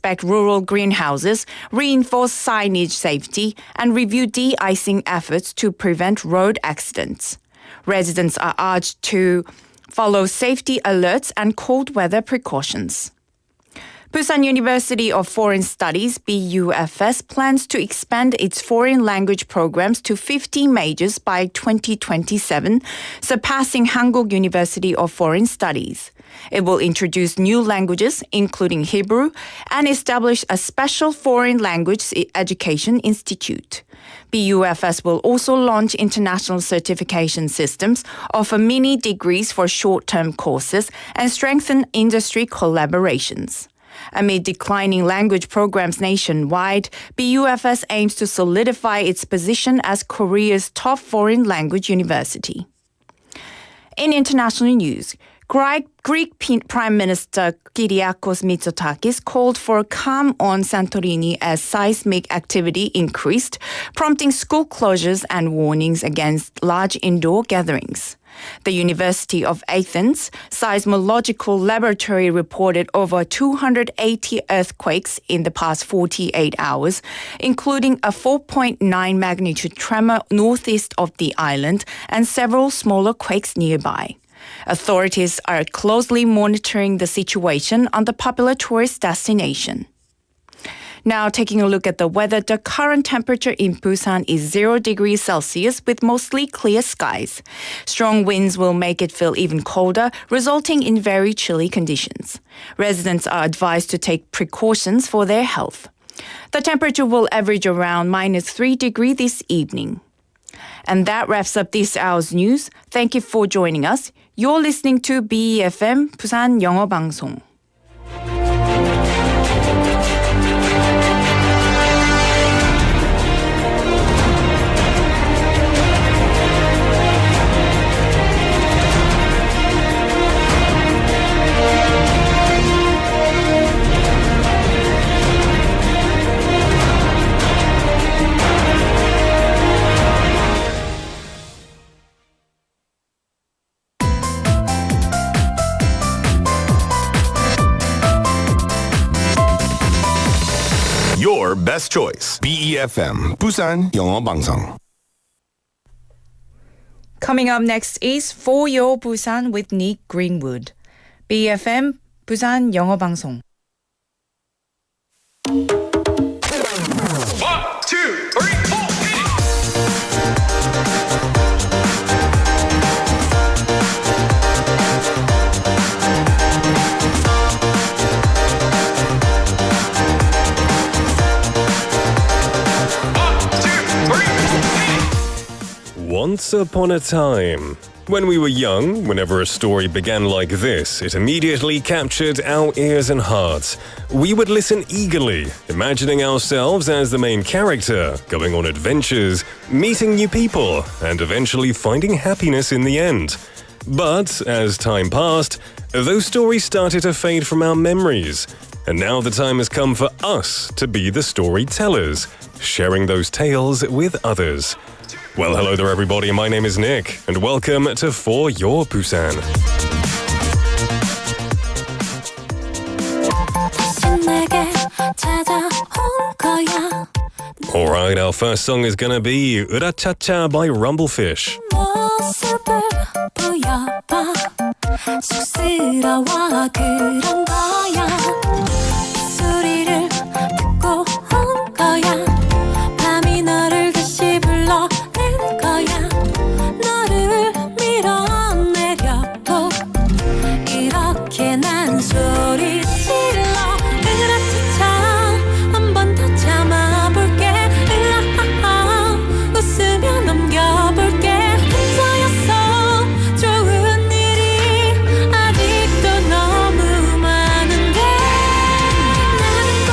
inspect rural greenhouses, reinforce signage safety, and review de-icing efforts to prevent road accidents. Residents are urged to follow safety alerts and cold weather precautions. Busan University of Foreign Studies, BUFS, plans to expand its foreign language programs to 50 majors by 2027, surpassing Hankuk University of Foreign Studies. It will introduce new languages, including Hebrew, and establish a special foreign language education institute. BUFS will also launch international certification systems, offer mini degrees for short-term courses, and strengthen industry collaborations. Amid declining language programs nationwide, BUFS aims to solidify its position as Korea's top foreign language university. In international news, Greek Prime Minister Kyriakos Mitsotakis called for calm on Santorini as seismic activity increased, prompting school closures and warnings against large indoor gatherings. The University of Athens Seismological Laboratory reported over 280 earthquakes in the past 48 hours, including a 4.9 magnitude tremor northeast of the island and several smaller quakes nearby. Authorities are closely monitoring the situation on the popular tourist destination. Now, taking a look at the weather, the current temperature in Busan is 0 degrees Celsius with mostly clear skies. Strong winds will make it feel even colder, resulting in very chilly conditions. Residents are advised to take precautions for their health. The temperature will average around -3 degrees this evening. And that wraps up this hour's news. Thank you for joining us. You're listening to BEFM 부산영어방송. Your best choice. BEFM 부산영어방송. Coming up next is For Your Busan with Nick Greenwood. BEFM 부산영어방송. 1, 2, 3, 4. Once upon a time. When we were young, whenever a story began like this, it immediately captured our ears and hearts. We would listen eagerly, imagining ourselves as the main character, going on adventures, meeting new people, and eventually finding happiness in the end. But as time passed, those stories started to fade from our memories. And now the time has come for us to be the storytellers, sharing those tales with others. Well, hello there everybody, my name is Nick, and welcome to For Your Busan. Alright, our first song is gonna be Ura-cha-cha by Rumblefish. 좋은 일이 아직도 너무 많은데 나는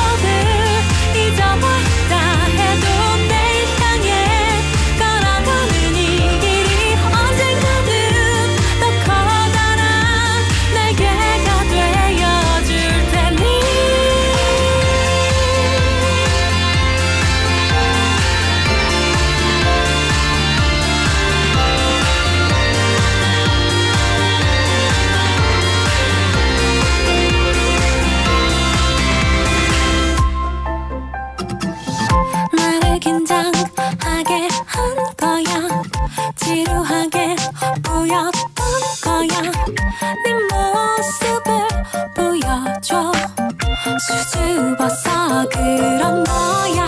수줍어서 그런 거야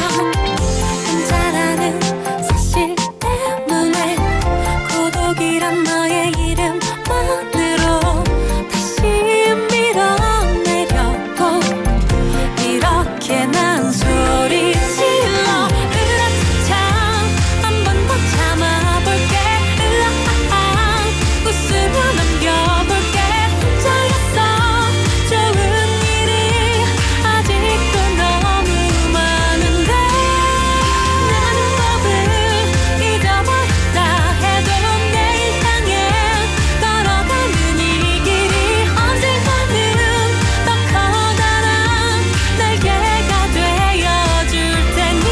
혼자라는 사실 때문에 고독이란 너의 이름만으로 다시 밀어내려고 이렇게 난 소리 질러 으라차차 한 번 더 참아볼게 으아하하 웃으며 넘겨볼게 혼자였어 좋은 일이 아직도 너무 많은데 나는 법을 잊어버렸다 해도 내일 향해 걸어가는 이 길이 언젠가는 더 커다란 날개가 되어줄 테니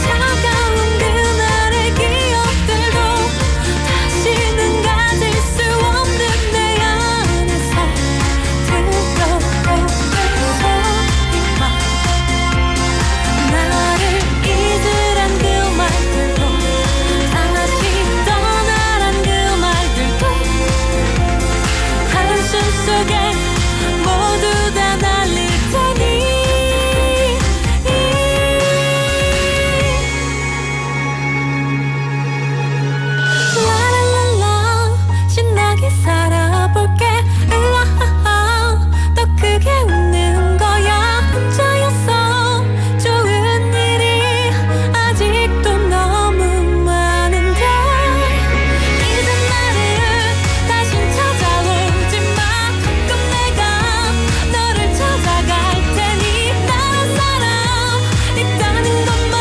차가운 그날의 기억들도 다시는 가질 수 없는 내 안에서 들려오는 소리만 나를 잊으란 그 말들도 다시 떠나란 그 말들도 한숨 속에 모두 다 날릴 테니 라라라라 신나게 살아볼게 으아하하 더 크게 웃는 거야 혼자였어 좋은 일이 아직도 너무 많은데 이제 나를 다신 찾아오지 마 가끔 내가 너를 찾아갈 테니 나란 사람 있다는 것만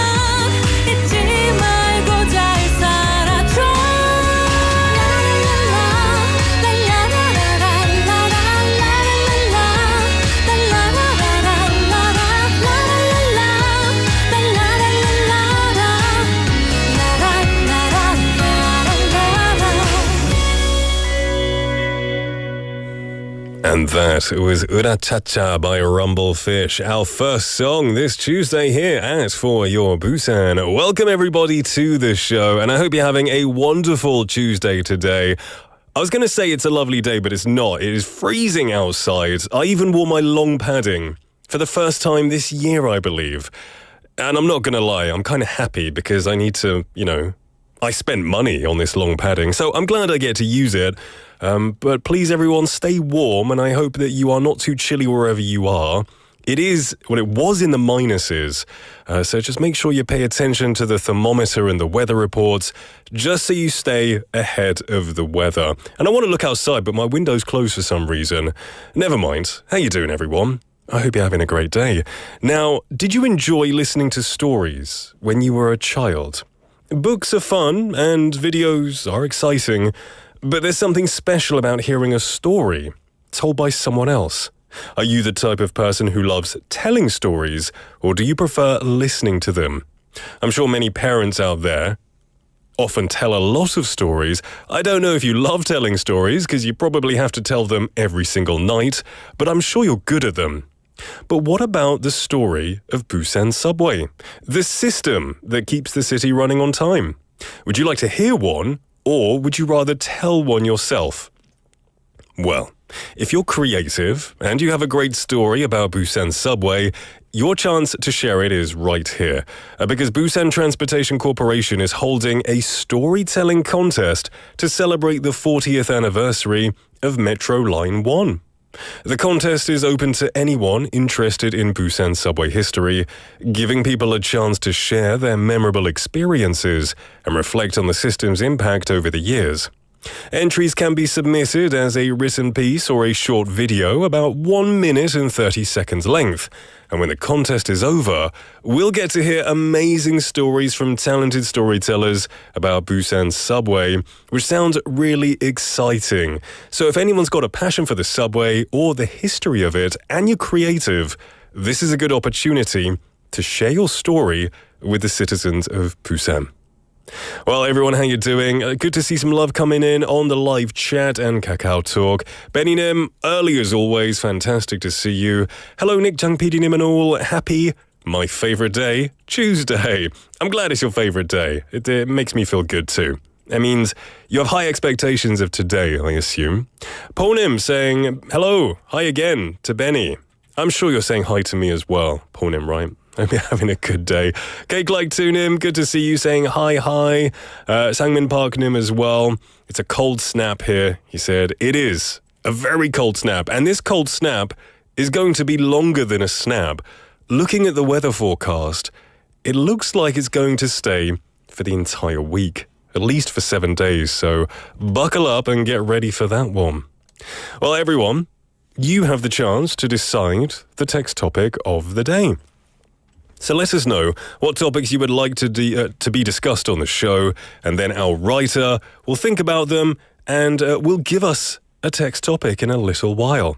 잊지 말고 잘 살아줘 And that was Urachacha by Rumblefish, our first song this Tuesday here at For Your Busan. Welcome everybody to the show, and I hope you're having a wonderful Tuesday today. I was going to say it's a lovely day, but it's not. It is freezing outside. I even wore my long padding for the first time this year, I believe. And I'm not going to lie, I'm kind of happy because I need to, I spent money on this long padding, so I'm glad I get to use it. But please, everyone, stay warm, and I hope that you are not too chilly wherever you are. It was in the minuses, so just make sure you pay attention to the thermometer and the weather reports, just so you stay ahead of the weather. And I want to look outside, but my window's closed for some reason. Never mind. How you doing, everyone? I hope you're having a great day. Now, did you enjoy listening to stories when you were a child? Books are fun, and videos are exciting, but there's something special about hearing a story told by someone else. Are you the type of person who loves telling stories, or do you prefer listening to them? I'm sure many parents out there often tell a lot of stories. I don't know if you love telling stories, because you probably have to tell them every single night, but I'm sure you're good at them. But what about the story of Busan Subway, the system that keeps the city running on time? Would you like to hear one, or would you rather tell one yourself? Well, if you're creative and you have a great story about Busan Subway, your chance to share it is right here. Because Busan Transportation Corporation is holding a storytelling contest to celebrate the 40th anniversary of Metro Line 1. The contest is open to anyone interested in Busan subway history, giving people a chance to share their memorable experiences and reflect on the system's impact over the years. Entries can be submitted as a written piece or a short video about 1 minute and 30 seconds length. And when the contest is over, we'll get to hear amazing stories from talented storytellers about Busan subway, which sounds really exciting. So if anyone's got a passion for the subway or the history of it and you're creative, this is a good opportunity to share your story with the citizens of Busan. Well, everyone, how you doing? Good to see some love coming in on the live chat and Kakao Talk. Benny Nim, early as always, fantastic to see you. Hello, Nick Jung PD Nim and all. Happy, my favourite day, Tuesday. I'm glad it's your favourite day. It makes me feel good too. That means you have high expectations of today, I assume. Ponim saying, hello, hi again to Benny. I'm sure you're saying hi to me as well, Pornim, right? Hope you're having a good day. Cake like Tunim, good to see you saying hi. Sangmin Parknim as well. It's a cold snap here, he said. It is a very cold snap. And this cold snap is going to be longer than a snap. Looking at the weather forecast, it looks like it's going to stay for the entire week. At least for 7 days. So buckle up and get ready for that one. Well, everyone, you have the chance to decide the text topic of the day. So let us know what topics you would like to be discussed on the show, and then our writer will think about them and will give us a text topic in a little while.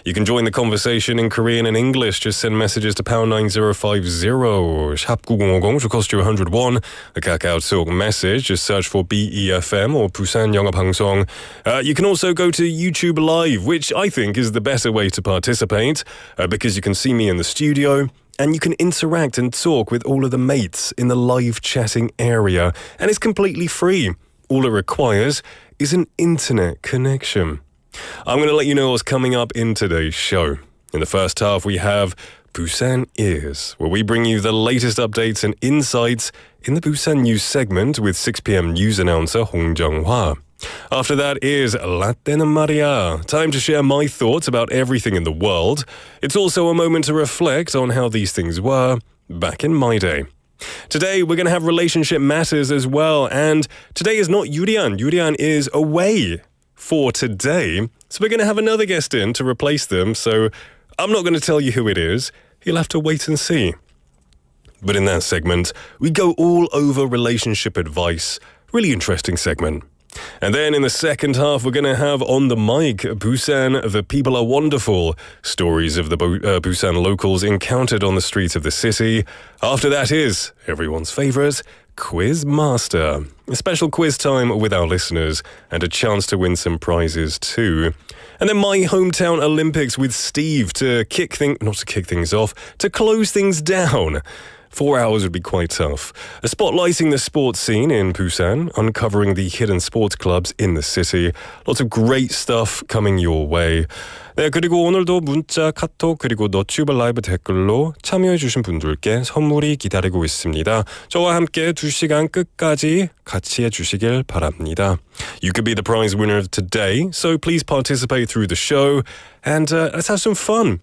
You can join the conversation in Korean and English. Just send messages to pound 9050, 샵 9050, should cost you 101. A Kakao Talk message, just search for BEFM or 부산영어방송. You can also go to YouTube Live, which I think is the better way to participate, because you can see me in the studio, and you can interact and talk with all of the mates in the live chatting area, and it's completely free. All it requires is an internet connection. I'm going to let you know what's coming up in today's show. In the first half, we have Busan Is, where we bring you the latest updates and insights in the Busan News segment with 6 p.m. news announcer Hong Jung-hwa. After that is Latin Maria, time to share my thoughts about everything in the world. It's also a moment to reflect on how these things were back in my day. Today, we're going to have relationship matters as well, and today is not Yurian. Yurian is away for today, so we're going to have another guest in to replace them, so I'm not going to tell you who it is. You'll have to wait and see. But in that segment, we go all over relationship advice. Really interesting segment. And then in the second half, we're going to have on the mic, Busan, the people are wonderful. Stories of the Busan locals encountered on the streets of the city. After that is everyone's favorite, Quizmaster. A special quiz time with our listeners and a chance to win some prizes too. And then my hometown Olympics with Steve to to close things down. 4 hours would be quite tough. Spotlighting the sports scene in Busan, uncovering the hidden sports clubs in the city. Lots of great stuff coming your way. 네, 그리고 오늘도 문자, 카톡, 그리고 너튜브 라이브 댓글로 참여해주신 분들께 선물이 기다리고 있습니다. 저와 함께 2시간 끝까지 같이 해주시길 바랍니다. You could be the prize winner of today, so please participate through the show and let's have some fun.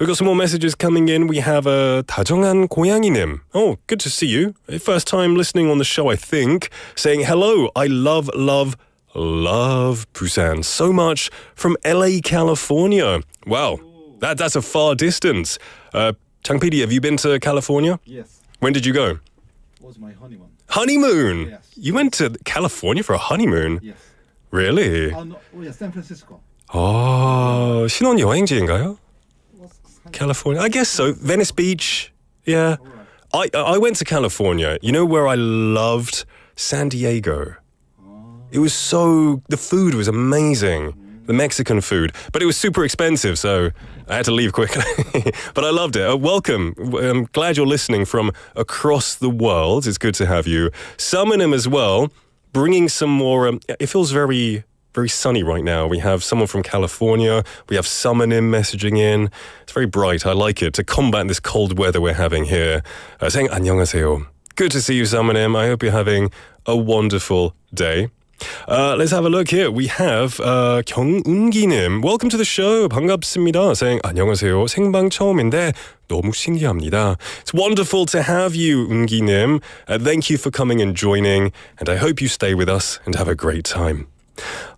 We've got some more messages coming in. We have 다정한 고양이님. Oh, good to see you. First time listening on the show, I think. Saying, hello, I love Busan so much from LA, California. Wow, that's a far distance. Chang PD, have you been to California? Yes. When did you go? It was my honeymoon. Honeymoon? Yes. You went to California for a honeymoon? Yes. Really? San Francisco. 어, 신혼여행지인가요? California, I guess so. Venice Beach, yeah. I went to California. You know where I loved? San Diego. It was the food was amazing. The Mexican food. But it was super expensive, so I had to leave quickly. But I loved it. Welcome. I'm glad you're listening from across the world. It's good to have you. Summonim as well, bringing some more... it feels very sunny right now. We have someone from California. We have Summonim messaging in. It's very bright. I like it to combat this cold weather we're having here. Saying 안녕하세요. Good to see you, Summonim. I hope you're having a wonderful day. Let's have a look here. We have 경운기님. Welcome to the show. 반갑습니다. Saying 안녕하세요. 생방 처음인데 너무 신기합니다. It's wonderful to have you, 운기님. Thank you for coming and joining. And I hope you stay with us and have a great time.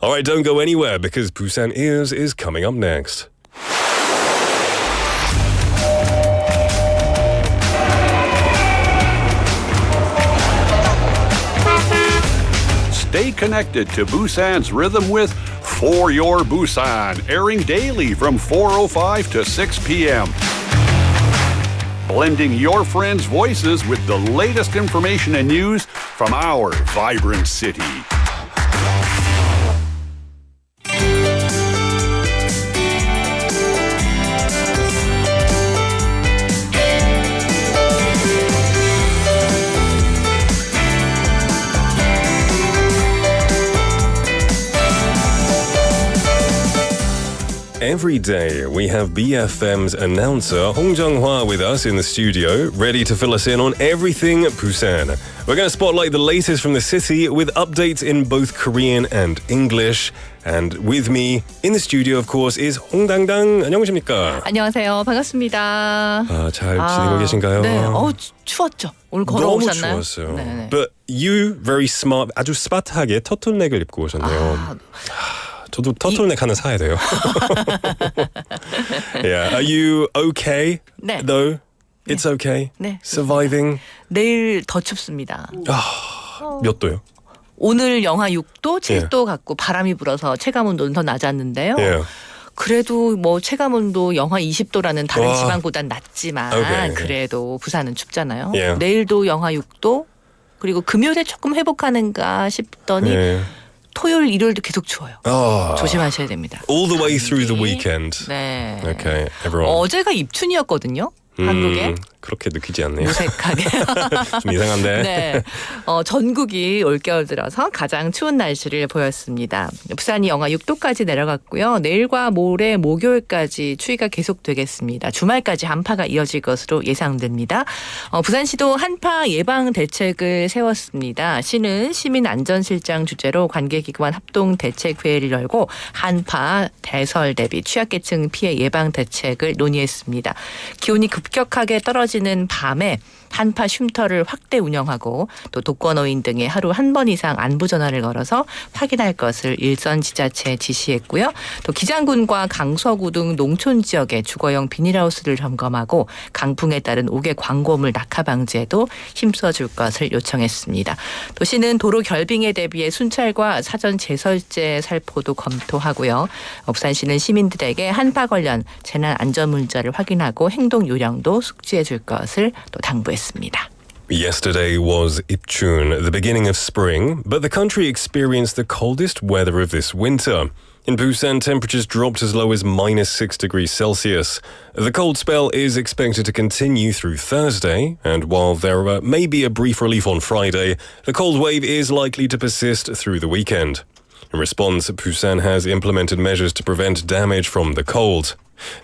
All right, don't go anywhere because Busan Is coming up next. Stay connected to Busan's rhythm with For Your Busan, airing daily from 4:05 to 6 p.m. Blending your friends' voices with the latest information and news from our vibrant city. every day, we have BFM's announcer Hong Jung-hwa with us in the studio, ready to fill us in on everything Busan. We're going to spotlight the latest from the city with updates in both Korean and English. And with me in the studio, of course, is 홍당당. 안녕하십니까? 안녕하세요. 반갑습니다. 잘 지내고 계신가요? 네. 추웠죠. 오늘 걸어오셨나요? 너무 추웠어요. 네네. But you, very smart, 아주 스마트하게 터틀넥을 입고 오셨네요. 저도 터틀넥 하나 사야 돼요. Yeah. Are you okay? 네. Though? It's okay? 네. Surviving? 내일 더 춥습니다. 몇 도요? 오늘 영하 6도, 7도 같고 바람이 불어서 체감온도는 더 낮았는데요. Yeah. 그래도 뭐 체감온도 영하 20도라는 다른 와. 지방보단 낮지만 Okay. 그래도 부산은 춥잖아요. Yeah. 내일도 영하 6도 그리고 금요일에 조금 회복하는가 싶더니 Yeah. 토요일, 일요일도 계속 추워요. 조심하셔야 됩니다. All the way through the weekend. 네. Okay, everyone. 어제가 입춘이었거든요. 한국에. 그렇게 느끼지 않네요. 무색하게. 좀 이상한데. 네. 전국이 올겨울 들어서 가장 추운 날씨를 보였습니다. 부산이 영하 6도까지 내려갔고요. 내일과 모레 목요일까지 추위가 계속되겠습니다. 주말까지 한파가 이어질 것으로 예상됩니다. 부산시도 한파 예방 대책을 세웠습니다. 시는 시민안전실장 주재로 관계기관 합동 대책회의를 열고 한파 대설 대비 취약계층 피해 예방 대책을 논의했습니다. 기온이 급격하게 떨어지는 밤에 한파 쉼터를 확대 운영하고 또 독거노인 등에 하루 한 번 이상 안부 전화를 걸어서 확인할 것을 일선 지자체에 지시했고요. 또 기장군과 강서구 등 농촌 지역의 주거용 비닐하우스를 점검하고 강풍에 따른 옥외 광고물 낙하 방지에도 힘써줄 것을 요청했습니다. 또 시는 도로 결빙에 대비해 순찰과 사전 제설제 살포도 검토하고요. 부산시는 시민들에게 한파 관련 재난 안전 문자를 확인하고 행동 요령도 숙지해 줄 것을 또 당부했습니다. Yesterday was 입춘, the beginning of spring, but the country experienced the coldest weather of this winter. In Busan, temperatures dropped as low as -6 degrees Celsius. The cold spell is expected to continue through Thursday, and while there may be a brief relief on Friday, the cold wave is likely to persist through the weekend. In response, Busan has implemented measures to prevent damage from the cold.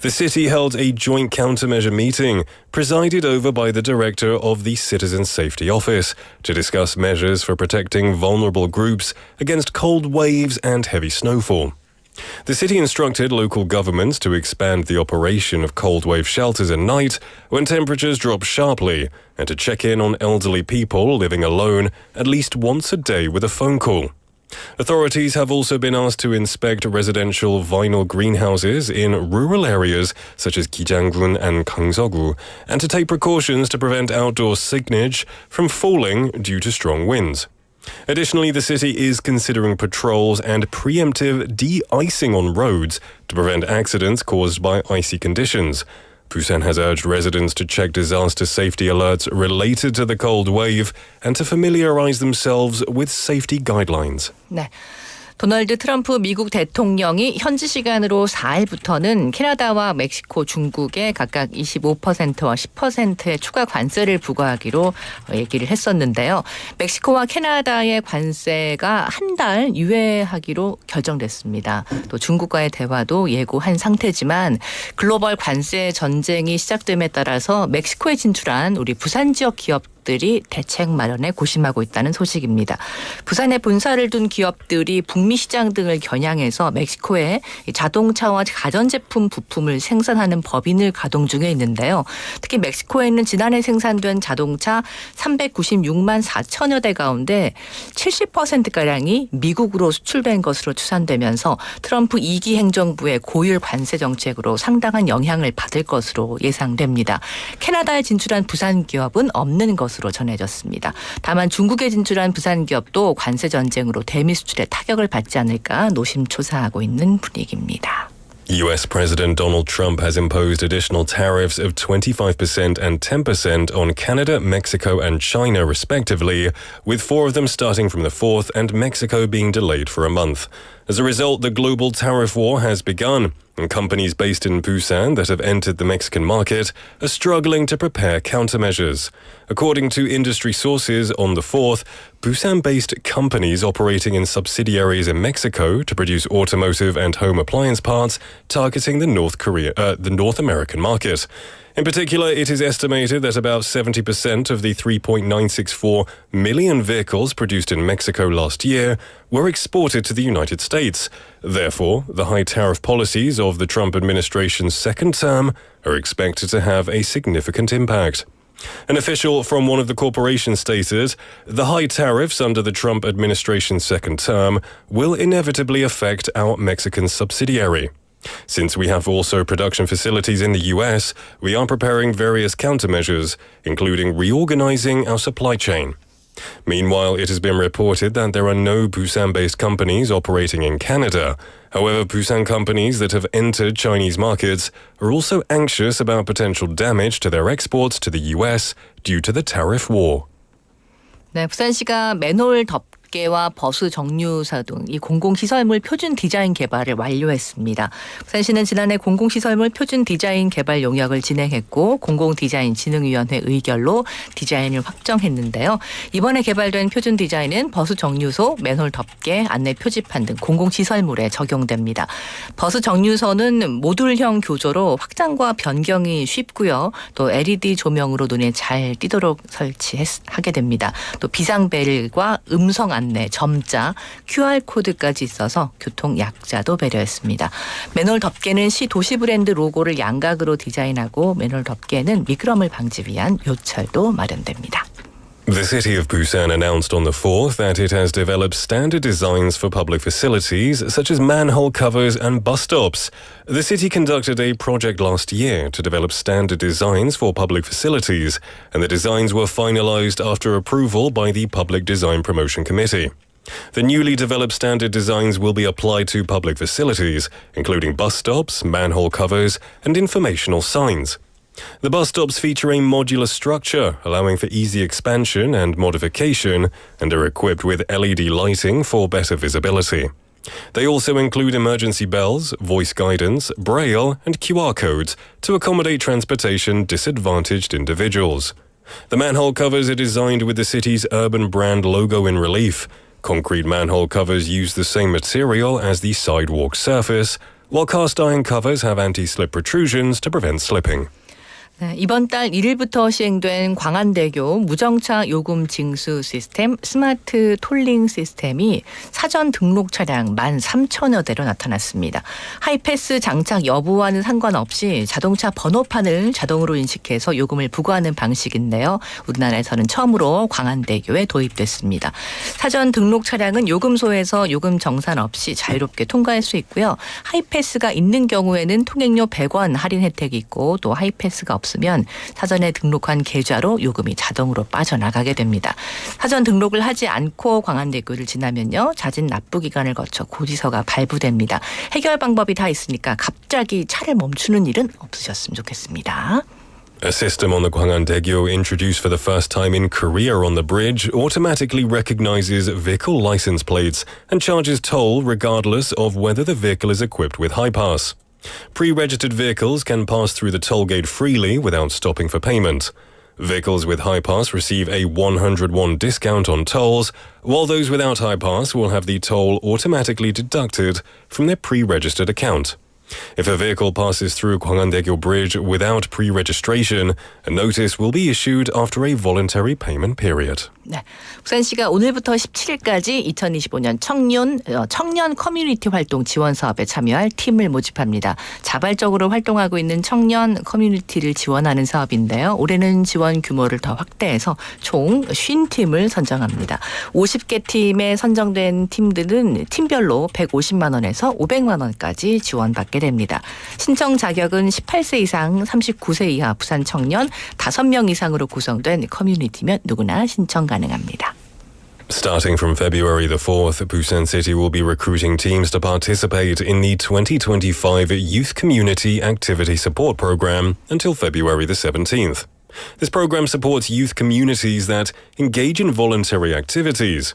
The city held a joint countermeasure meeting, presided over by the director of the Citizen Safety Office, to discuss measures for protecting vulnerable groups against cold waves and heavy snowfall. The city instructed local governments to expand the operation of cold wave shelters at night when temperatures drop sharply, and to check in on elderly people living alone at least once a day with a phone call. Authorities have also been asked to inspect residential vinyl greenhouses in rural areas such as Gijanggun and Gangseogu, and to take precautions to prevent outdoor signage from falling due to strong winds. Additionally, the city is considering patrols and preemptive de-icing on roads to prevent accidents caused by icy conditions. Busan has urged residents to check disaster safety alerts related to the cold wave and to familiarize themselves with safety guidelines. 네. 도널드 트럼프 미국 대통령이 현지 시간으로 4일부터는 캐나다와 멕시코, 중국에 각각 25%와 10%의 추가 관세를 부과하기로 얘기를 했었는데요. 멕시코와 캐나다의 관세가 한 달 유예하기로 결정됐습니다. 또 중국과의 대화도 예고한 상태지만 글로벌 관세 전쟁이 시작됨에 따라서 멕시코에 진출한 우리 부산 지역 기업들이 대책 마련에 고심하고 있다는 소식입니다. 부산에 본사를 둔 기업들이 북미 시장 등을 겨냥해서 멕시코에 자동차와 가전제품 부품을 생산하는 법인을 가동 중에 있는데요. 특히 멕시코에는 지난해 생산된 자동차 396만 4천여 대 가운데 70%가량이 미국으로 수출된 것으로 추산되면서 트럼프 2기 행정부의 고율 관세 정책으로 상당한 영향을 받을 것으로 예상됩니다. 캐나다에 진출한 부산 기업은 없는 것으로 전해졌습니다. 다만 중국에 진출한 부산 기업도 관세 전쟁으로 대미 수출에 타격을 받지 않을까 노심초사하고 있는 분위기입니다. US President Donald Trump has imposed additional tariffs of 25% and 10% on Canada, Mexico, and China, respectively, with 4 of them starting from the 4th and Mexico being delayed for a month. As a result, the global tariff war has begun, and companies based in Busan that have entered the Mexican market are struggling to prepare countermeasures. According to industry sources, on the 4th, Busan-based companies operating in subsidiaries in Mexico to produce automotive and home appliance parts targeting the North American market. In particular, it is estimated that about 70% of the 3.964 million vehicles produced in Mexico last year were exported to the United States. Therefore, the high tariff policies of the Trump administration's second term are expected to have a significant impact. An official from one of the corporations stated, the high tariffs under the Trump administration's second term will inevitably affect our Mexican subsidiary. Since we have also production facilities in the US, we are preparing various countermeasures, including reorganizing our supply chain. Meanwhile, it has been reported that there are no Busan-based companies operating in Canada. However, Busan companies that have entered Chinese markets are also anxious about potential damage to their exports to the US due to the tariff war. 네, 부산시가 맨홀 덮개와 버스 정류소 등 이 공공시설물 표준 디자인 개발을 완료했습니다. 부산시는 지난해 공공시설물 표준 디자인 개발 용역을 진행했고 공공디자인진흥위원회 의결로 디자인을 확정했는데요. 이번에 개발된 표준 디자인은 버스 정류소, 맨홀 덮개, 안내 표지판 등 공공시설물에 적용됩니다. 버스 정류소는 모듈형 교조로 확장과 변경이 쉽고요. 또 LED 조명으로 눈에 잘 띄도록 설치하게 됩니다. 또 비상벨과 음성 안내, 점자, QR코드까지 있어서 교통 약자도 배려했습니다. 맨홀 덮개는 시 도시 브랜드 로고를 양각으로 디자인하고 맨홀 덮개는 미끄럼을 방지 위한 요철도 마련됩니다. The city of Busan announced on the 4th that it has developed standard designs for public facilities such as manhole covers and bus stops. The city conducted a project last year to develop standard designs for public facilities, and the designs were finalized after approval by the Public Design Promotion Committee. The newly developed standard designs will be applied to public facilities, including bus stops, manhole covers, and informational signs. The bus stops feature a modular structure, allowing for easy expansion and modification, and are equipped with LED lighting for better visibility. They also include emergency bells, voice guidance, braille, and QR codes to accommodate transportation disadvantaged individuals. The manhole covers are designed with the city's urban brand logo in relief. Concrete manhole covers use the same material as the sidewalk surface, while cast iron covers have anti-slip protrusions to prevent slipping. 네, 이번 달 1일부터 시행된 광안대교 무정차 요금 징수 시스템 스마트 톨링 시스템이 사전 등록 차량 13,000여 대로 나타났습니다. 하이패스 장착 여부와는 상관없이 자동차 번호판을 자동으로 인식해서 요금을 부과하는 방식인데요. 우리나라에서는 처음으로 광안대교에 도입됐습니다. 사전 등록 차량은 요금소에서 요금 정산 없이 자유롭게 통과할 수 있고요. 하이패스가 있는 경우에는 통행료 100원 할인 혜택이 있고 또 하이패스가 없으면 사전에 등록한 계좌로 요금이 자동으로 빠져나가게 됩니다. 사전 등록을 하지 않고 광안대교를 지나면요. 잦은 납부 기간을 거쳐 고지서가 발부됩니다. 해결 방법이 다 있으니까 갑자기 차를 멈추는 일은 없으셨으면 좋겠습니다. A system on the Gwangan-daegyo introduced for the first time in Korea on the bridge automatically recognizes vehicle license plates and charges toll regardless of whether the vehicle is equipped with high-pass. Pre-registered vehicles can pass through the toll gate freely without stopping for payment. Vehicles with high-pass receive a 101 discount on tolls, while those without high-pass will have the toll automatically deducted from their pre-registered account. If a vehicle passes through Gwangan-daegyo Bridge without pre-registration, a notice will be issued after a voluntary payment period. 네, 부산시가 오늘부터 17일까지 2025년 청년 커뮤니티 활동 지원 사업에 참여할 팀을 모집합니다. 자발적으로 활동하고 있는 청년 커뮤니티를 지원하는 사업인데요. 올해는 지원 규모를 더 확대해서 총 50팀을 선정합니다. 50개 팀에 선정된 팀들은 팀별로 150만 원에서 500만 원까지 지원받게 됩니다. 신청 자격은 18세 이상 39세 이하 부산 청년 5명 이상으로 구성된 커뮤니티면 누구나 신청 가능합니다. Starting from February the 4th, Busan City will be recruiting teams to participate in the 2025 Youth Community Activity Support Program until February the 17th. This program supports youth communities that engage in voluntary activities.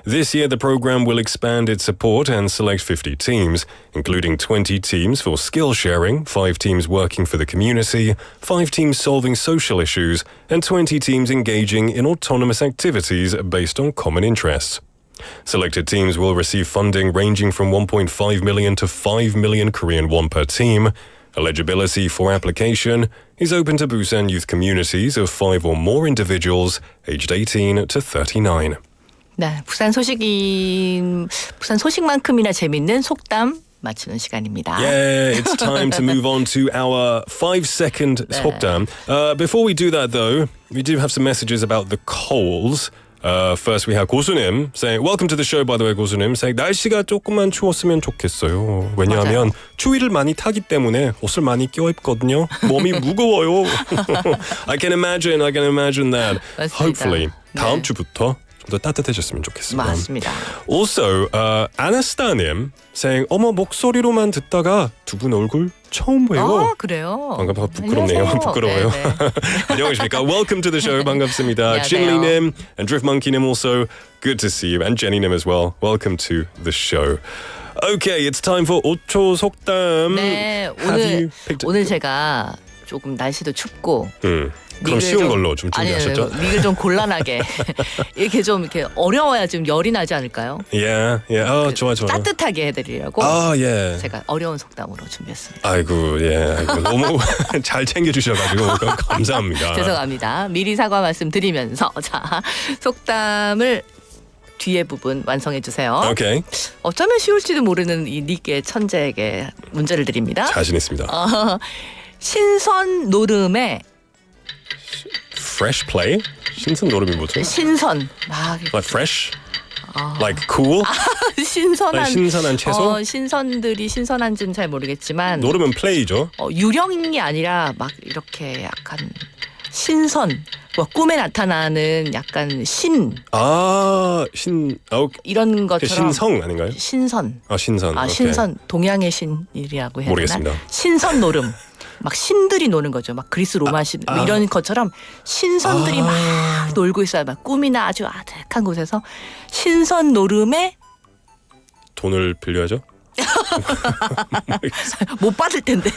This year, the program will expand its support and select 50 teams, including 20 teams for skill sharing, 5 teams working for the community, 5 teams solving social issues, and 20 teams engaging in autonomous activities based on common interests. Selected teams will receive funding ranging from 1.5 million to 5 million Korean won per team. Eligibility for application is open to Busan youth communities of 5 or more individuals aged 18 to 39. 네, 부산 소식만큼이나 재밌는 속담 맞추는 시간입니다. Yeah, it's time to move on to our 5-second 속담. Before we do that, though, we do have some messages about the colds. First we have 고수님 saying, welcome to the show, by the way, 고수님 saying, 날씨가 조금만 추웠으면 좋겠어요. 왜냐하면 추위를 많이 타기 때문에 옷을 많이 껴입거든요. 몸이 무거워요. I can imagine that. 맞습니다. Hopefully, 다음 네. 주부터 좀 더 따뜻해졌으면 좋겠습니다. 맞습니다. Also, 아나스타님 saying, 어머 목소리로만 듣다가 두 분 얼굴 처음 봬요. 그래요? 반갑아 부끄럽네요. 안녕하세요. 부끄러워요. 네네. 안녕하십니까. Welcome to the show. 반갑습니다. 안녕하세요. 진리님 and Driftmonkey님 also good to see you, and Jenny님 as well. Welcome to the show. Okay, it's time for 5초 속담. 네, Have you picked 오늘 제가 조금 날씨도 춥고 그럼 쉬운 걸로 좀 준비하셨죠? 아니요, 닉을 좀 곤란하게 이렇게 좀 이렇게 어려워야 좀 열이 나지 않을까요? Yeah. 좋아. 따뜻하게 해드리려고 예. 제가 어려운 속담으로 준비했습니다. 아이고, 너무 잘 챙겨주셔가지고 감사합니다. 죄송합니다. 미리 사과 말씀드리면서 자 속담을 뒤에 부분 완성해 주세요. Okay. 어쩌면 쉬울지도 모르는 이 닉의 천재에게 문제를 드립니다. 자신 있습니다. 신선 노름에 Fresh play? 신선 노름이 뭐죠? 신선 Like fresh? Like cool? 신선한 아니, 신선한 채소? 신선들이 신선한지는 잘 모르겠지만 노름은 play죠. 유령이 아니라 막 이렇게 약간 신선 뭐 꿈에 나타나는 약간 신 이런 것처럼 신성 아닌가요? 신선 신선. 오케이. 신선 동양의 신이라고 해야 되나? 모르겠습니다. 신선 노름 막 신들이 노는 거죠. 막 그리스 로마 신 뭐 이런 것처럼 신선들이 막 놀고 있어요. 막 꿈이나 아주 아득한 곳에서 신선 노름에 돈을 빌려야죠? 못 받을 텐데.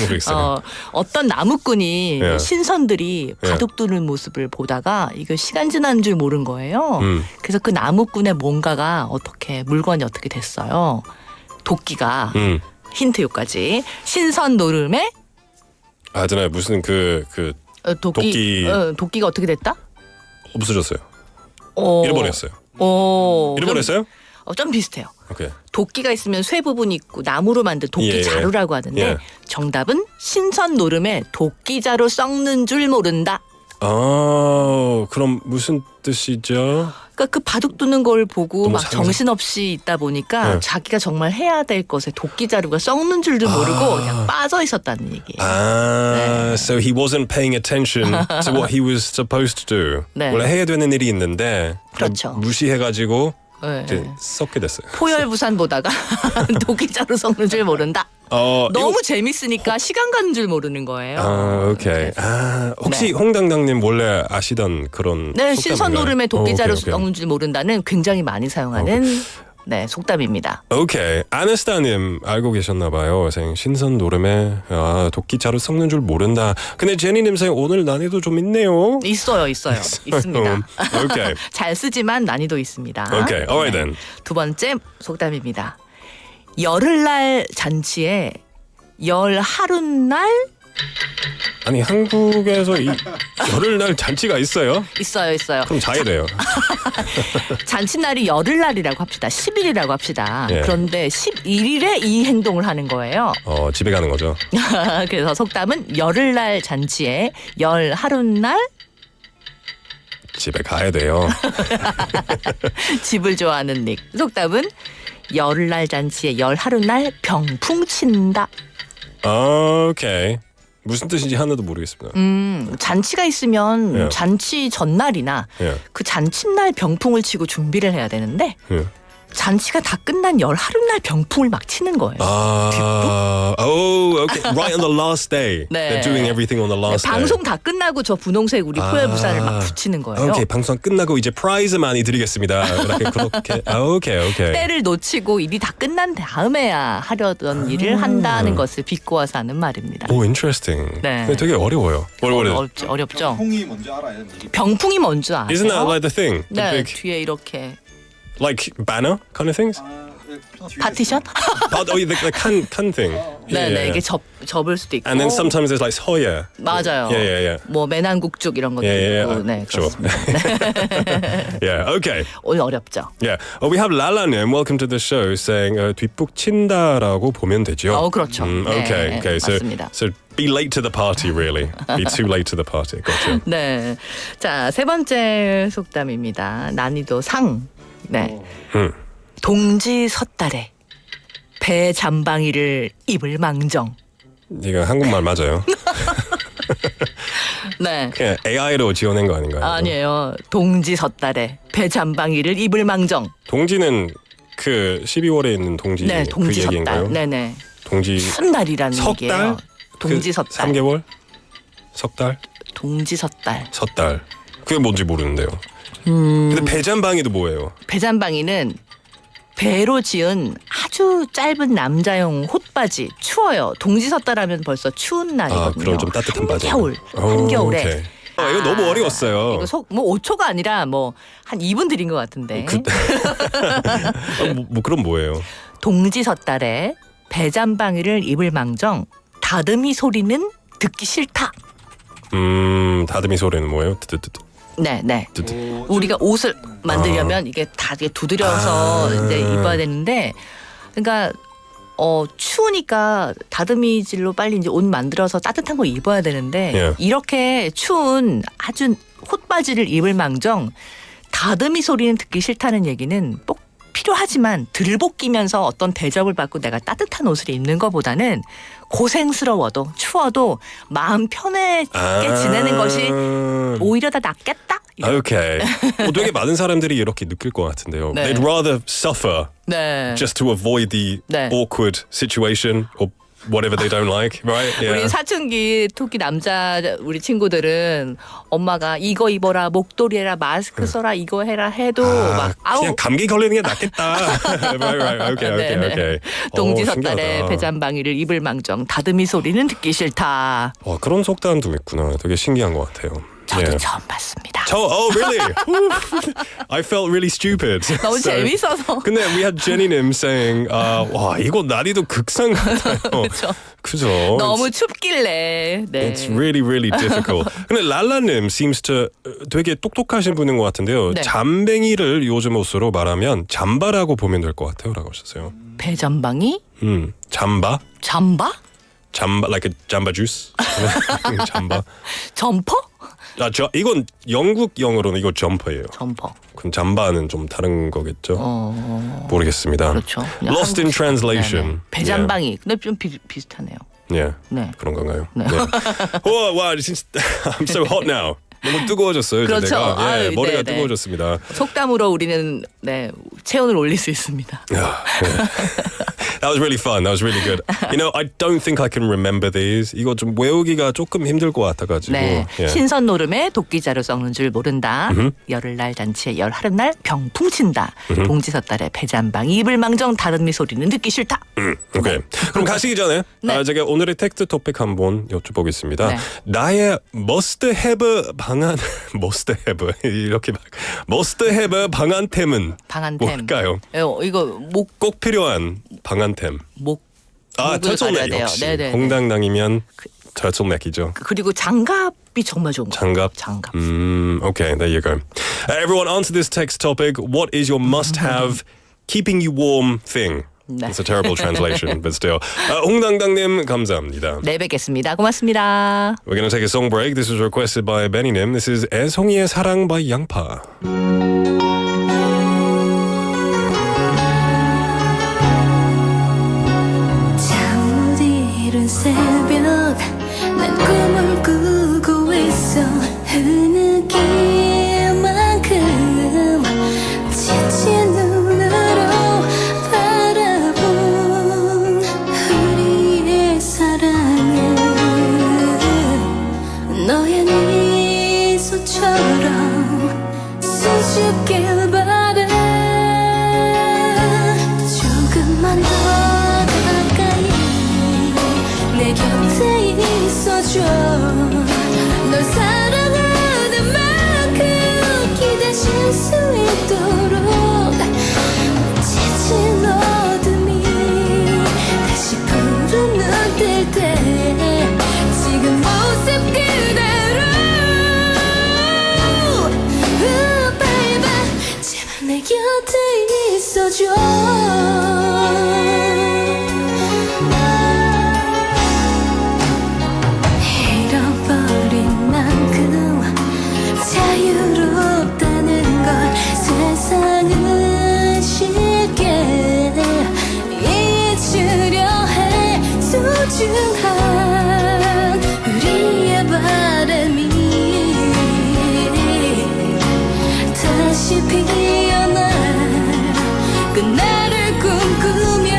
모르겠어요. 어떤 나무꾼이 예. 신선들이 바둑 두는 모습을 보다가 이거 시간 지난 줄 모른 거예요. 그래서 그 나무꾼의 뭔가가 물건이 어떻게 됐어요. 도끼가 힌트 요까지 신선 노름에 알잖아요. 무슨 도끼가 어떻게 됐다? 없어졌어요. 잃어버렸어요. 잃어버렸어요? 좀 비슷해요. 오케이. 도끼가 있으면 쇠 부분이 있고 나무로 만든 도끼 자루라고 하는데 정답은 신선 노름에 도끼자루 썩는 줄 모른다. 그럼 무슨 뜻이죠? 그러니까 그 바둑 두는 걸 보고 막 상상- 정신없이 있다 보니까 자기가 정말 해야 될 것에 도끼자루가 썩는 줄도 모르고 그냥 빠져 있었다는 얘기예요. So he wasn't paying attention to what he was supposed to do. 네. 원래 해야 되는 일이 있는데 그렇죠. 무시해가지고 네. 이제 썩게 됐어요. 포열부산 보다가 도끼자루 썩는 줄 모른다. 너무 재밌으니까 시간 가는 줄 모르는 거예요. 오케이. 혹시 홍당당님 원래 아시던 그런 네, 속담인가요? 신선 노름에 도끼자루 오케이. 썩는 줄 모른다는 굉장히 많이 사용하는 속담입니다. 오케이. 아나스타님 알고 계셨나 봐요. 신선 노름에 도끼자루 썩는 줄 모른다. 근데 제니님 오늘 난이도 좀 있네요. 있어요. 있습니다. 오케이. 잘 쓰지만 난이도 있습니다. 오케이. Alright then. 두 번째 속담입니다. 열흘날 잔치에 열 하룻날 아니 한국에서 이 열흘날 잔치가 있어요? 있어요. 그럼 자야 돼요. 잔치날이 열흘날이라고 합시다. 10일이라고 합시다. 예. 그런데 11일에 이 행동을 하는 거예요. 집에 가는 거죠. 그래서 속담은 열흘날 잔치에 열 하룻날 집에 가야 돼요. 집을 좋아하는 닉. 속담은 열흘날 잔치에 열 하룻날 병풍 친다. 오케이. 무슨 뜻인지 하나도 모르겠습니다. 잔치가 있으면 예. 잔치 전날이나 예. 그 잔칫날 병풍을 치고 준비를 해야 되는데 예. 잔치가 다 끝난 열 하룻날 병풍을 막 치는 거예요. Okay. Right on the last day. 네. They're doing everything on the last day. 방송 다 끝나고 저 분홍색 우리 포엘 부산을 막 붙이는 거예요. 오케이, 방송 끝나고 이제 프라이즈 많이 드리겠습니다. 그렇게. 오케이. 때를 놓치고 일이 다 끝난 다음에야 하려던 일을 한다는 것을 비꼬아서 하는 말입니다. 오, interesting. 네. 근데 되게 어려워요. 어렵죠. 풍이 뭔지 알아요? 병풍이 뭔지 아세요? Isn't that like the thing? The 네, big, 뒤에 이렇게 like banner kind of things? 파티션? The can thing. 네, 이게 접을 수도 있고. And then sometimes there's like 서예. 맞아요. Yeah. 뭐 매난국죽 이런 것도 Yeah. 있고. 네, Sure. 그렇습니다. Yeah, okay. 오늘 어렵죠. Yeah. We have 라라님, welcome to the show, saying 뒷북 친다라고 보면 되죠. 그렇죠. 네, Okay. 맞습니다. So be late to the party, really. Be too late to the party. Gotcha. 네. 자, 세 번째 속담입니다. 난이도 상. 네. 동지 섣달에 배 잠방이를 입을 망정. 이거 한국말 맞아요? 네. 그냥 AI로 지어낸 거 아닌가요? 아니에요. 동지 섣달에 배 잠방이를 입을 망정. 동지는 그 12월에 있는 동지 네, 그 동지 얘기인가요? 섣달. 네네. 동지 무슨 달이라는 석 얘기예요. 달? 동지 그 섣달. 3개월? 석 달? 동지 섣달. 섣달. 그게 뭔지 모르는데요. 근데 배잔방이도 뭐예요? 배잠방이는 배로 지은 아주 짧은 남자용 홑바지. 추워요. 동지 섣달하면 벌써 추운 날이거든요. 그럼 좀 따뜻한 바지. 한겨울에. 오케이. 이거 너무 어려웠어요. 이거 뭐 5초가 아니라 뭐 한 2분 드린 것 같은데. 그럼 뭐예요? 동지 섣달에 배잠방이를 입을 망정. 다듬이 소리는 듣기 싫다. 다듬이 소리는 뭐예요? 네. 우리가 옷을 만들려면 이게 다 이게 두드려서 이제 입어야 되는데, 그러니까 추우니까 다듬이질로 빨리 이제 옷 만들어서 따뜻한 거 입어야 되는데 예. 이렇게 추운 아주 홑바지를 입을 망정 다듬이 소리는 듣기 싫다는 얘기는 꼭 필요하지만 들복 끼면서 어떤 대접을 받고 내가 따뜻한 옷을 입는 것보다는 고생스러워도 추워도 마음 편하게 지내는 것이 오히려 더 낫겠다. 오케이. 되게 많은 사람들이 이렇게 느낄 것 같은데요. 네. They'd rather suffer 네. just to avoid the 네. awkward situation or whatever they don't like, right? Yeah. 우리 사춘기 토끼 남자 우리 친구들은 엄마가 이거 입어라, 목도리 해라, 마스크 써라, 이거 해라 해도 막 그냥 감기 걸리는 게 낫겠다. right. Okay. 동지 섣달에 신기하다. 배잠방이를 입을 망정 다듬이 소리는 듣기 싫다. 그런 속담도 있구나. 되게 신기한 것 같아요. 저도 처음 봤습니다. Oh, really? I felt really stupid. 너무 So, 재밌어서. 근데 we had Jenny님 saying, 와 이거 난이도 극상 같아요. 그죠? 너무 춥길래. 네. It's really difficult. 근데 랄라님 seems to 되게 똑똑하신 분인 것 같은데요. 네. 잠뱅이를 요즘 옷으로 말하면 잠바라고 보면 될 것 같아요라고 하셨어요. 배잠방이? 잠바? 잠바? 잠바 like a jamba juice. 잠바. 점퍼? 이건 영국 영어로는 이거 점퍼예요. 점퍼. 그럼 잠바는 좀 다른 거겠죠? 모르겠습니다. 그렇죠. Lost in translation. 네네. 배잠방이. 근데 좀 비슷하네요. Yeah. 네. 그런 건가요? 네. 와, 진짜 I'm so hot now. 너무 뜨거워졌어요. 그렇죠. 제가. 아유, 머리가 네네. 뜨거워졌습니다. 속담으로 우리는 체온을 올릴 수 있습니다. That was really fun. That was really good. You know, I don't think I can remember these. 이거 좀 외우기가 조금 힘들 것 같아가지고. 네. Yeah. 신선 노름에 도끼자루 썩는 줄 모른다. 열흘날 잔치에 열 하룻날 병풍 친다. 동지 섣달에 배잠방 입을 망정 다듬이 소리는 듣기 싫다. 오케이. 그럼 가시기 전에 네. 제가 오늘의 텍스트 토픽 한번 여쭤보겠습니다. 네. 나의 must have 방안 must have 이렇게 막 must have 방안템은 방안템. 뭘까요? 이거 꼭 필요한 방안템. 목을 가려야 터틀넥 돼요. 역시 네네. 홍당당이면 터틀넥이죠. 그리고 장갑이 정말 좋은 거예요. 장갑. 장갑. Okay, there you go. Everyone answer this text topic. What is your must-have keeping you warm thing? 네. It's a terrible translation, but still. 홍당당님 감사합니다. 네, 뵙겠습니다. 고맙습니다. We're going to take a song break. This was requested by Benny님. This is 애송이의 사랑 by 양파. 잠못 이룬 새벽 난 꿈을 꾸고 있어 흐느끼만큼 지친 눈으로 너의 미소처럼 수줍길 바래 조금만 더 가까이 내 곁에 있어줘 널 사랑하는 만큼 기대실 수 있도록 지친 어둠이 다시 푸른 눈 뜰 때 지금 모습 그대로 baby 제발 내 곁에 있어줘 잃어버린 만큼 자유롭다는 걸 세상은 쉽게 잊으려 해 소중한 우리의 바람이 다시 피어나 그날을 꿈꾸며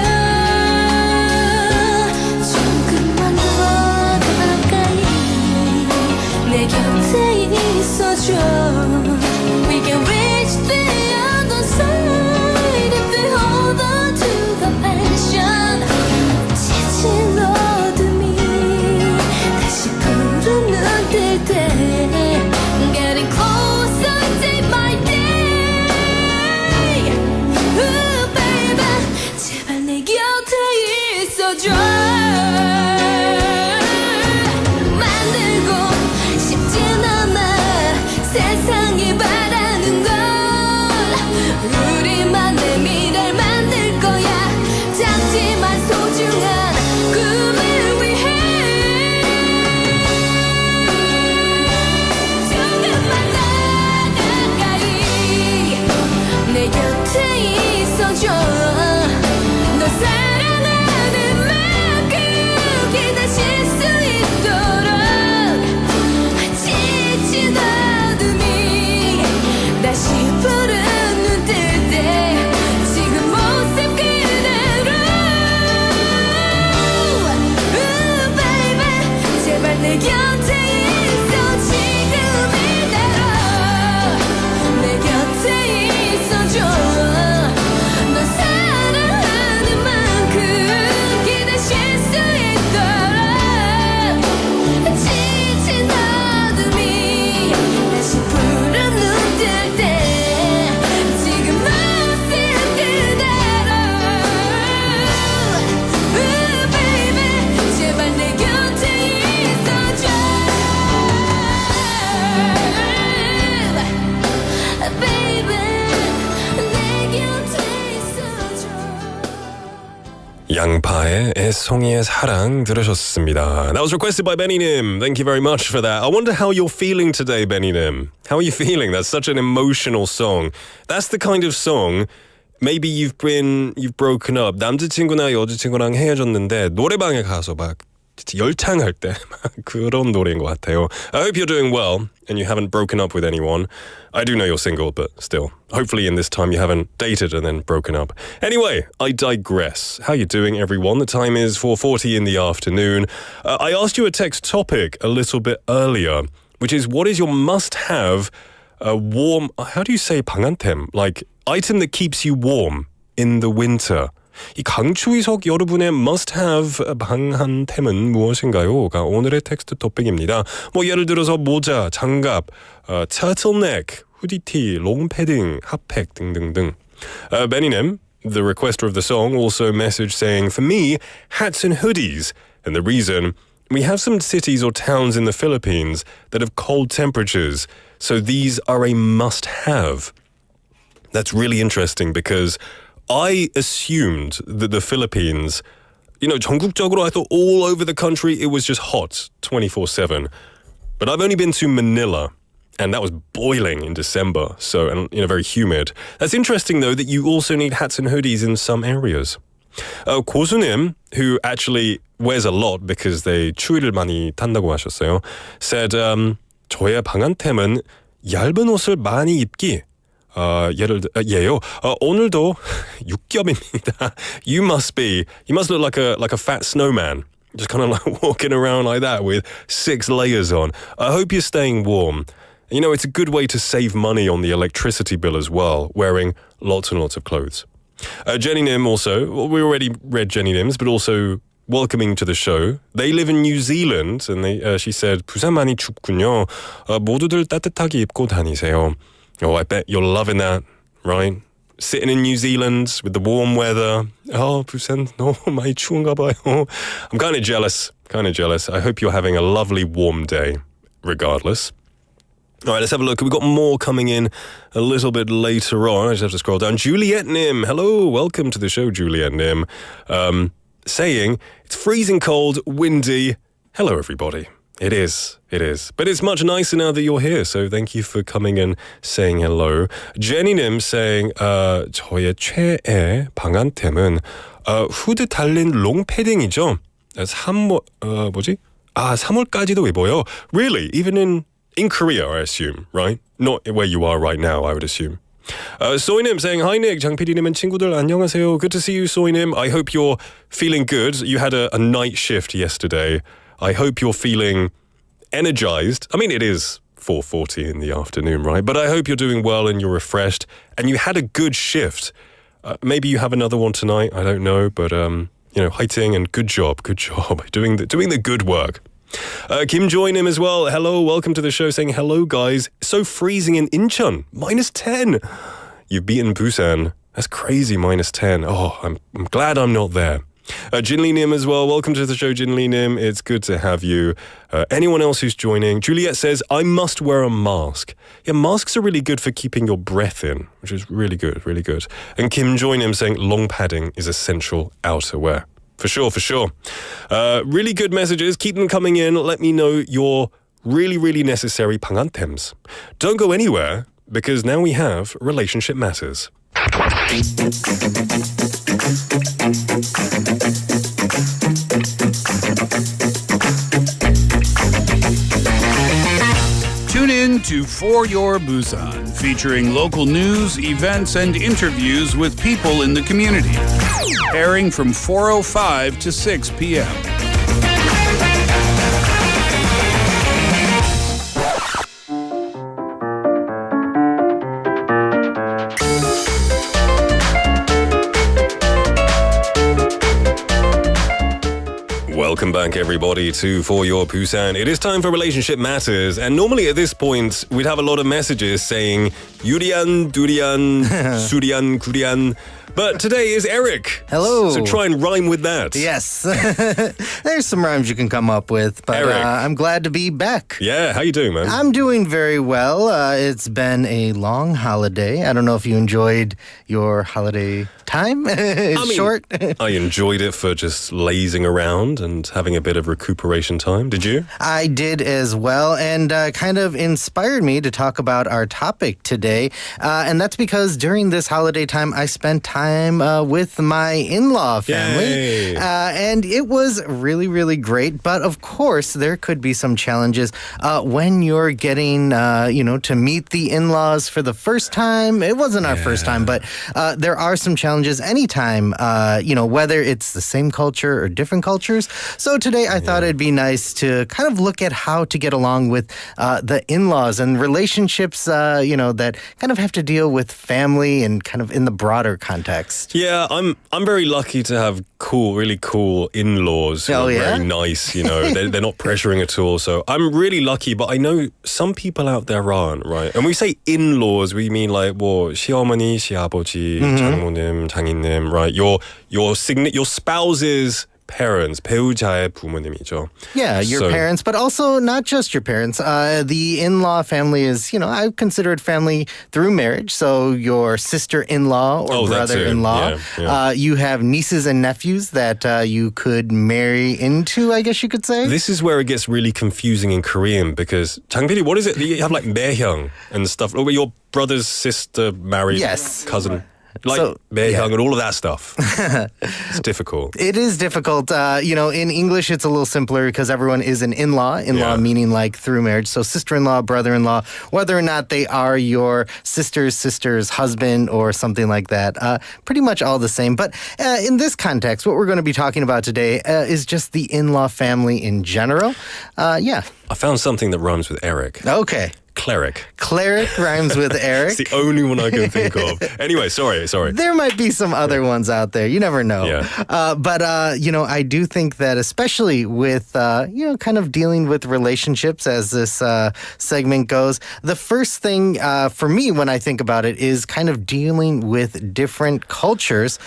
조금만 더 가까이 내 곁에 있어줘 We can reach the other side if we hold on to the passion 지친 어둠이 다시 푸른 눈 뜰 때 Getting closer day by day Ooh, baby 제발 내 곁에 있어줘 만들고 싶진 않아 세상이 바라는 걸 우리만의 미래를 만들 거야 작지만 소중한 꿈을 위해 조금만 더 가까이 내 곁에 있어줘 너 사랑하는 만큼 기다실 수 있도록 지친 어둠이 다시 푸른 눈 뜰 때 지금 모습 그대로 baby 제발 내 곁에 있어 지금 이대로 내 곁에 있어줘 너 사랑하는 만큼 기다실 수 있도록 지친 어둠이 다시 푸른 눈 뜰 때 지금 모습 그대로 baby 제발 내 곁에 있어줘 baby 내 곁에 있어줘 양파의 애송이의 사랑 들으셨습니다. That was requested by Benny Nim. Thank you very much for that. I wonder how you're feeling today, Benny Nim. How are you feeling? That's such an emotional song. That's the kind of song maybe you've broken up. 남자친구나 여자친구랑 헤어졌는데 노래방에 가서 막 진짜 열창할 때 그런 노래인 것 같아요. I hope you're doing well and you haven't broken up with anyone. I do know you're single, but still, hopefully in this time you haven't dated and then broken up. Anyway, I digress. How you doing, everyone? The time is 4:40 in the afternoon. I asked you a text topic a little bit earlier, which is what is your must-have warm, how do you say 방한템? Like item that keeps you warm in the winter. 이 강추위석 여러분의 must-have 방한템은 무엇인가요?가 오늘의 텍스트 토픽입니다. 뭐 예를 들어서 모자, 장갑, turtleneck, 후디티, 롱패딩, 핫팩 등등등. Benny님, the requester of the song, also messaged saying, for me, hats and hoodies. And the reason, we have some cities or towns in the Philippines that have cold temperatures, so these are a must-have. That's really interesting because I assumed that the Philippines, 전국적으로 I thought all over the country it was just hot 24/7. But I've only been to Manila, and that was boiling in December, so very humid. That's interesting though that you also need hats and hoodies in some areas. 고수님, who actually wears a lot because they 추위를 많이 탄다고 하셨어요, said 저의 방한템은 얇은 옷을 많이 입기. 예요. 오늘도 6겹입니다. You must look like a fat snowman. Just kind of like walking around like that with 6 layers on. I hope you're staying warm. You know, it's a good way to save money on the electricity bill as well, wearing lots and lots of clothes. Jenny Nim also, well, we already read Jenny Nim's, but also welcoming to the show. They live in New Zealand, and she said, 부산 많이 춥군요. 모두들 따뜻하게 입고 다니세요. Oh, I bet you're loving that, right? Sitting in New Zealand with the warm weather. Oh, 부산 너무 많이 추운가 봐요. I'm kind of jealous. I hope you're having a lovely warm day, regardless. All right, let's have a look. We've got more coming in a little bit later on. I just have to scroll down. Juliet Nim. Hello, welcome to the show, Juliet Nim. Saying, it's freezing cold, windy. Hello, everybody. It is. But it's much nicer now that you're here, so thank you for coming and saying hello. Jenny Nim saying, 저의 최애 방한템은 후드 달린 롱 패딩이죠. 3월까지도 입어요. Really? Even in Korea, I assume, right? Not where you are right now, I would assume. Soinim saying, hi Nick, 장PD님은 친구들 안녕하세요. Good to see you, Soinim. I hope you're feeling good. You had a night shift yesterday. I hope you're feeling energized. I mean, it is 4:40 in the afternoon, right? But I hope you're doing well and you're refreshed and you had a good shift. Maybe you have another one tonight. I don't know, but 화이팅 and good job, doing the good work. Kim joined him as well. Hello, welcome to the show. Saying hello, guys. So freezing in Incheon, -10. You've beaten Busan. That's crazy, -10. Oh, I'm glad I'm not there. Jinli Nim as well. Welcome to the show, Jinli Nim. It's good to have you. Anyone else who's joining? Juliet says, I must wear a mask. Yeah, masks are really good for keeping your breath in, which is really good. And Kim joined him saying long padding is essential outerwear. For sure. Really good messages. Keep them coming in. Let me know your really, really necessary 방한템s. Don't go anywhere, because now we have Relationship Matters. Tune in to For Your Busan, featuring local news, events, and interviews with people in the community. Airing from 4:05 to 6 p.m. Welcome back, everybody, to For Your Busan. It is time for Relationship Matters, and normally at this point, we'd have a lot of messages saying Yurian, Durian, Surian, Kurian. But today is Eric. Hello. So try and rhyme with that. Yes. There's some rhymes you can come up with, but I'm glad to be back. Yeah, how you doing, man? I'm doing very well. It's been a long holiday. I don't know if you enjoyed your holiday time. It's short. I enjoyed it for just lazing around and having a bit of recuperation time. Did you? I did as well, and kind of inspired me to talk about our topic today. And that's because during this holiday time, I spent time with my in-law family. And it was really, really great. But of course, there could be some challenges when you're getting, to meet the in-laws for the first time. It wasn't our first time, but there are some challenges anytime, whether it's the same culture or different cultures. So today I thought it'd be nice to kind of look at how to get along with the in-laws and relationships, that kind of have to deal with family and kind of in the broader context. Yeah, I'm very lucky to have really cool in-laws who are very nice, they're not pressuring at all. So I'm really lucky, but I know some people out there aren't, right? And we say in-laws, we mean like 시어머니, 시아버지, 장모님, 장인님, right? Your spouse's parents, 배우자의 부모님이죠. Yeah, your parents, but also not just your parents. The in-law family is, I consider it family through marriage. So your sister-in-law or brother-in-law. Yeah. You have nieces and nephews that you could marry into, I guess you could say. This is where it gets really confusing in Korean because, 장PD, what is it? You have like 매형 and stuff. Your brother's sister married cousin. Like 매형 and all of that stuff. It's difficult. It is difficult. In English, it's a little simpler because everyone is an in-law. In-law meaning like through marriage. So sister-in-law, brother-in-law, whether or not they are your sister's husband or something like that. Pretty much all the same. But in this context, what we're going to be talking about today is just the in-law family in general. I found something that rhymes with Eric. Okay. Cleric. Cleric rhymes with Eric. It's the only one I can think of. Anyway, sorry. There might be some other ones out there. You never know. Yeah. But I do think that especially with, kind of dealing with relationships as this segment goes, the first thing for me when I think about it is kind of dealing with different cultures.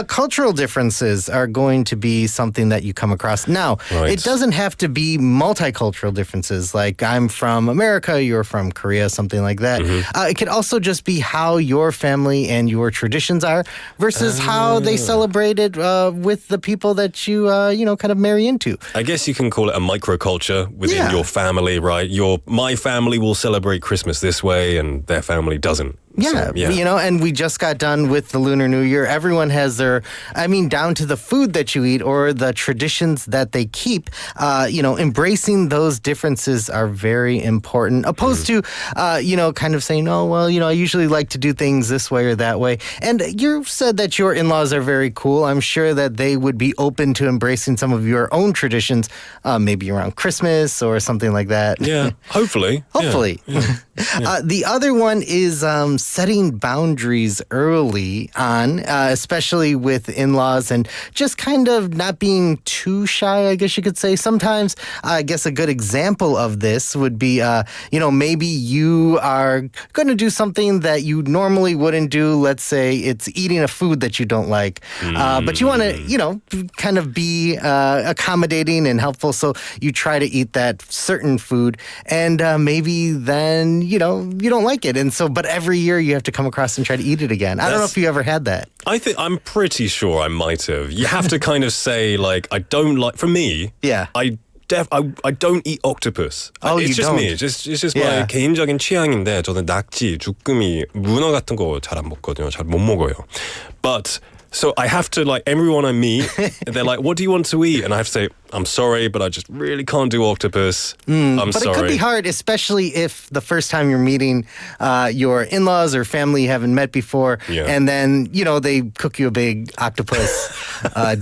Cultural differences are going to be something that you come across. Now, It doesn't have to be multicultural differences. Like I'm from America, you're from Korea, something like that. It could also just be how your family and your traditions are versus how they celebrate it with the people that you, kind of marry into. I guess you can call it a microculture within your family, right? My family will celebrate Christmas this way and their family doesn't. Yeah, and we just got done with the Lunar New Year. Everyone has down to the food that you eat or the traditions that they keep, embracing those differences are very important, opposed to, kind of saying, I usually like to do things this way or that way. And you said that your in-laws are very cool. I'm sure that they would be open to embracing some of your own traditions, maybe around Christmas or something like that. Yeah, hopefully. Hopefully. Yeah. The other one is setting boundaries early on, especially with in-laws and just kind of not being too shy, I guess you could say. Sometimes, I guess a good example of this would be, maybe you are going to do something that you normally wouldn't do. Let's say it's eating a food that you don't like, but you want to, kind of be accommodating and helpful. So you try to eat that certain food and maybe then, you don't like it. And so, but every year you have to come across and try to eat it again. I don't know if you ever had that. I'm pretty sure I might have. You have to kind of say, I don't like, for me, I don't eat octopus. It's just me. It's just my 개인적인 취향인데 저는 낙지, 주꾸미, 문어 같은 거 잘 안 먹거든요. 잘 못 먹어요. But so I have to, everyone I meet, they're like, what do you want to eat? And I have to say, I'm sorry, but I just really can't do octopus. I'm sorry. But it could be hard, especially if the first time you're meeting your in-laws or family you haven't met before, and then, they cook you a big octopus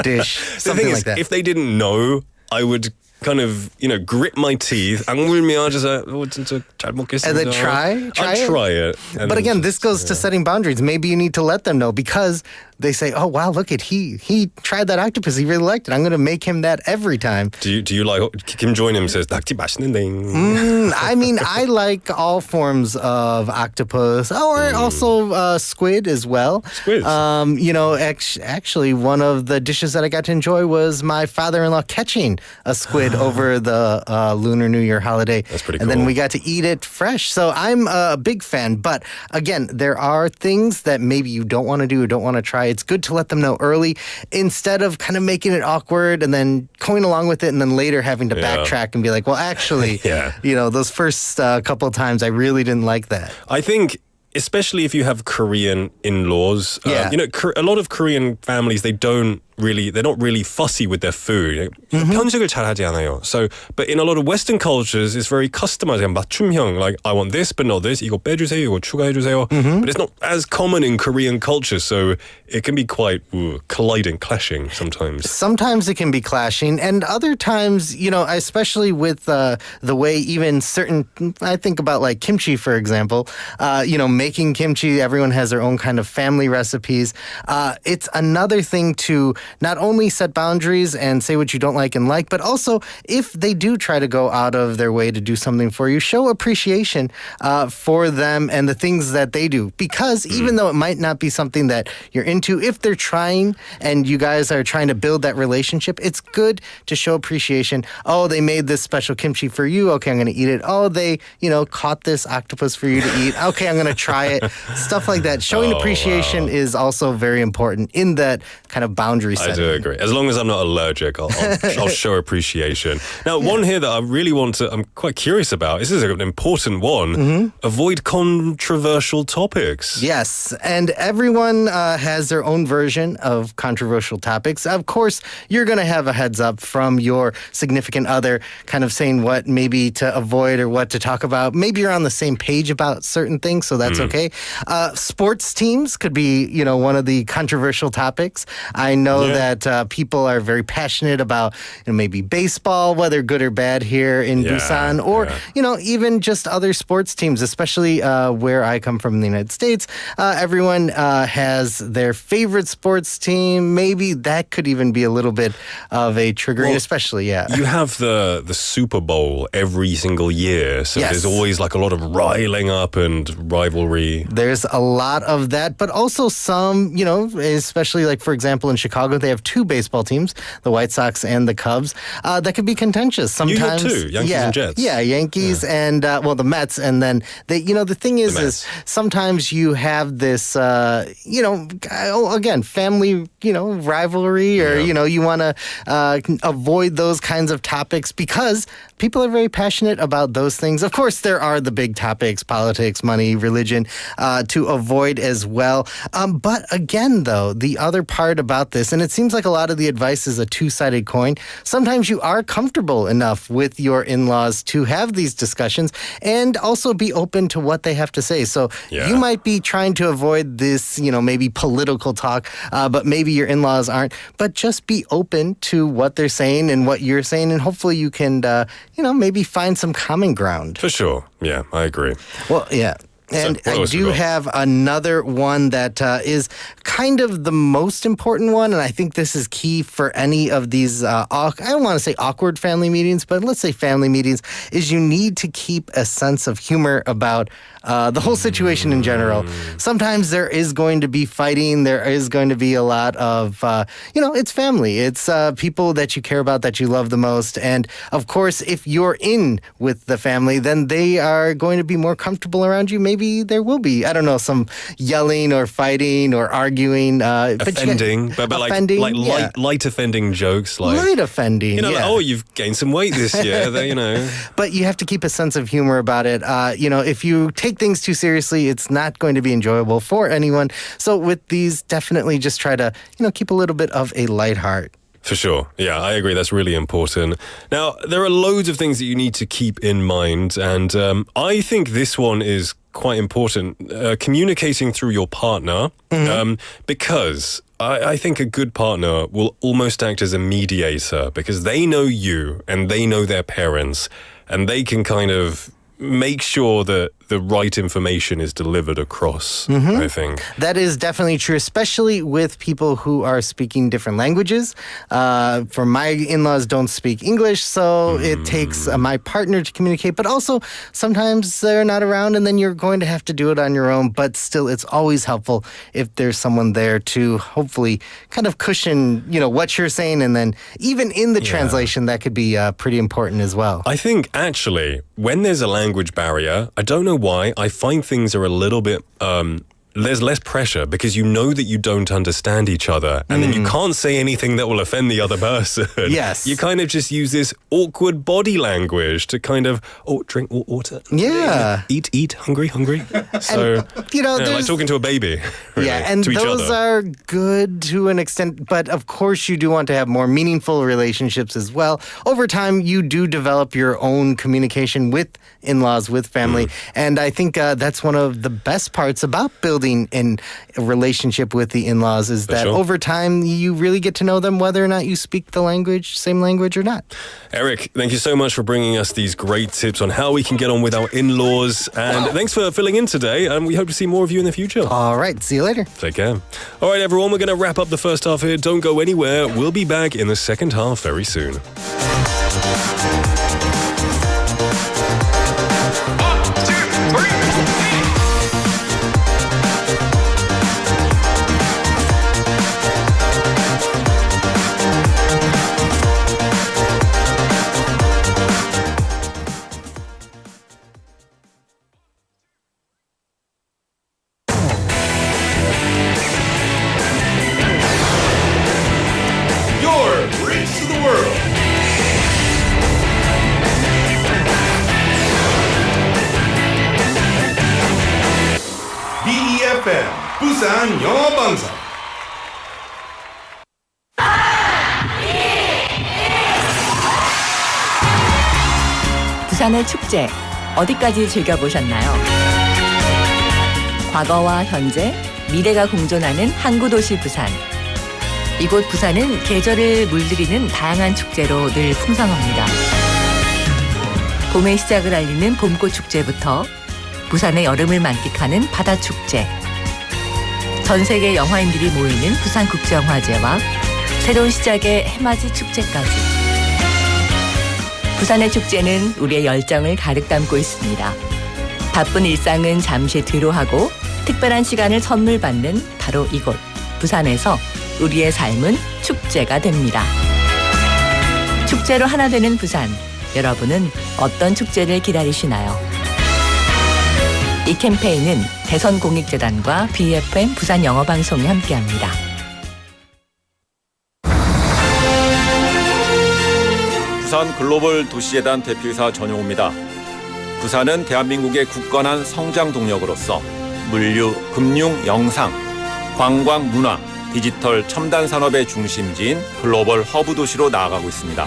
dish, something like that. If they didn't know, I would kind of, grit my teeth. 악물며 just 진짜 잘 먹겠습니다. And then try it. But again, this goes to setting boundaries. Maybe you need to let them know because they say, oh, wow, look at he tried that octopus. He really liked it. I'm going to make him that every time. Do you like, Kim Jong-un says, 낙지 맛있는데. I like all forms of octopus or also squid as well. Squid. Actually, one of the dishes that I got to enjoy was my father-in-law catching a squid over the Lunar New Year holiday. That's pretty cool. And then we got to eat it fresh. So I'm a big fan. But again, there are things that maybe you don't want to do or don't want to try. It's good to let them know early instead of kind of making it awkward and then going along with it and then later having to backtrack and be like, well, actually, those first couple of times I really didn't like that. I think especially if you have Korean in-laws, a lot of Korean families, they're not really fussy with their food. 편식을 잘 하지 않아요. So, but in a lot of Western cultures, it's very customized. 맞춤형, like I want this, but not this. 이거 빼주세요, 이거 추가해주세요. But it's not as common in Korean culture, so it can be quite clashing sometimes. Sometimes it can be clashing, and other times, especially with the way even certain, I think about like kimchi, for example, making kimchi, everyone has their own kind of family recipes. It's another thing to not only set boundaries and say what you don't like and like, but also if they do try to go out of their way to do something for you, show appreciation for them and the things that they do. Because even though it might not be something that you're into, if they're trying and you guys are trying to build that relationship, it's good to show appreciation. Oh, they made this special kimchi for you. Okay, I'm going to eat it. Oh, they, caught this octopus for you to eat. Okay, I'm going to try it. Stuff like that. Showing appreciation is also very important in that kind of boundary reset I do it. agree. As long as I'm not allergic, I'll show appreciation. Now, one here that I really I'm quite curious about. This is an important one. Avoid controversial topics. Yes, and everyone has their own version of controversial topics. Of course, you're going to have a heads up from your significant other kind of saying what maybe to avoid or what to talk about. Maybe you're on the same page about certain things, so that's okay. Sports teams could be, one of the controversial topics. I know that people are very passionate about maybe baseball, whether good or bad here in Busan, or, even just other sports teams, especially where I come from in the United States. Everyone has their favorite sports team. Maybe that could even be a little bit of a triggering, especially, You have the Super Bowl every single year, so there's always like a lot of riling up and rivalry. There's a lot of that, but also some, especially like, for example, in Chicago, they have two baseball teams, the White Sox and the Cubs, that could be contentious. Sometimes, New York too, Yankees and Jets. Yeah, Yankees and, the Mets. And then, the thing is sometimes you have this, again, family, rivalry, or, you want to avoid those kinds of topics because people are very passionate about those things. Of course, there are the big topics, politics, money, religion, to avoid as well. But again, though, the other part about this, and it seems like a lot of the advice is a two-sided coin, sometimes you are comfortable enough with your in-laws to have these discussions and also be open to what they have to say. So you might be trying to avoid this, maybe political talk, but maybe your in-laws aren't. But just be open to what they're saying and what you're saying, and hopefully you can, maybe find some common ground. For sure. Yeah, I agree. Well, yeah. And So, what I else we do got? have another one that is kind of the most important one, and I think this is key for any of these, I don't want to say awkward family meetings, but let's say family meetings, is you need to keep a sense of humor about the whole situation in general. Sometimes there is going to be fighting, there is going to be a lot of, it's family. It's people that you care about, that you love the most, and of course, if you're in with the family, then they are going to be more comfortable around you. Maybe there will be, I don't know, some yelling or fighting or arguing. Offending, but offending, light offending jokes. Light offending, like, oh, you've gained some weight this year, But you have to keep a sense of humor about it. If you take things too seriously, it's not going to be enjoyable for anyone. So with these, definitely just try to, keep a little bit of a light heart. For sure. Yeah, I agree. That's really important. Now, there are loads of things that you need to keep in mind, and I think this one is quite important. Communicating through your partner, because I think a good partner will almost act as a mediator, because they know you and they know their parents, and they can kind of make sure that the right information is delivered across, I think. That is definitely true, especially with people who are speaking different languages. For my in-laws don't speak English, so it takes my partner to communicate, but also sometimes they're not around and then you're going to have to do it on your own, but still it's always helpful if there's someone there to hopefully kind of cushion, what you're saying, and then even in the translation, that could be pretty important as well. I think actually, when there's a language barrier, I don't know why, I find things are a little bit there's less pressure because you know that you don't understand each other, and then you can't say anything that will offend the other person. Yes. You kind of just use this awkward body language to kind of, drink water. Yeah. Eat, hungry. So, like talking to a baby. Really, and to each those other. are good to an extent, but of course you do want to have more meaningful relationships as well. Over time, you do develop your own communication with in-laws, with family, and I think that's one of the best parts about building in a relationship with the in-laws is that over time you really get to know them whether or not you speak the same language or not. Eric, thank you so much for bringing us these great tips on how we can get on with our in-laws, and thanks for filling in today, and we hope to see more of you in the future. All right, see you later. Take care. All right, everyone, we're going to wrap up the first half here. Don't go anywhere. We'll be back in the second half very soon. BEFM 부산영어방송. 부산의 축제 어디까지 즐겨보셨나요? 과거와 현재, 미래가 공존하는 항구도시 부산. 이곳 부산은 계절을 물들이는 다양한 축제로 늘 풍성합니다. 봄의 시작을 알리는 봄꽃 축제부터 부산의 여름을 만끽하는 바다축제, 전 세계 영화인들이 모이는 부산국제영화제와 새로운 시작의 해맞이 축제까지. 부산의 축제는 우리의 열정을 가득 담고 있습니다. 바쁜 일상은 잠시 뒤로하고 특별한 시간을 선물 받는 바로 이곳 부산에서 우리의 삶은 축제가 됩니다. 축제로 하나 되는 부산, 여러분은 어떤 축제를 기다리시나요? 이 캠페인은 대선공익재단과 BFM 부산영어방송이 함께합니다. 부산 글로벌 도시재단 대표이사 전용호입니다. 부산은 대한민국의 굳건한 성장 동력으로서 물류, 금융, 영상, 관광, 문화, 디지털, 첨단 산업의 중심지인 글로벌 허브 도시로 나아가고 있습니다.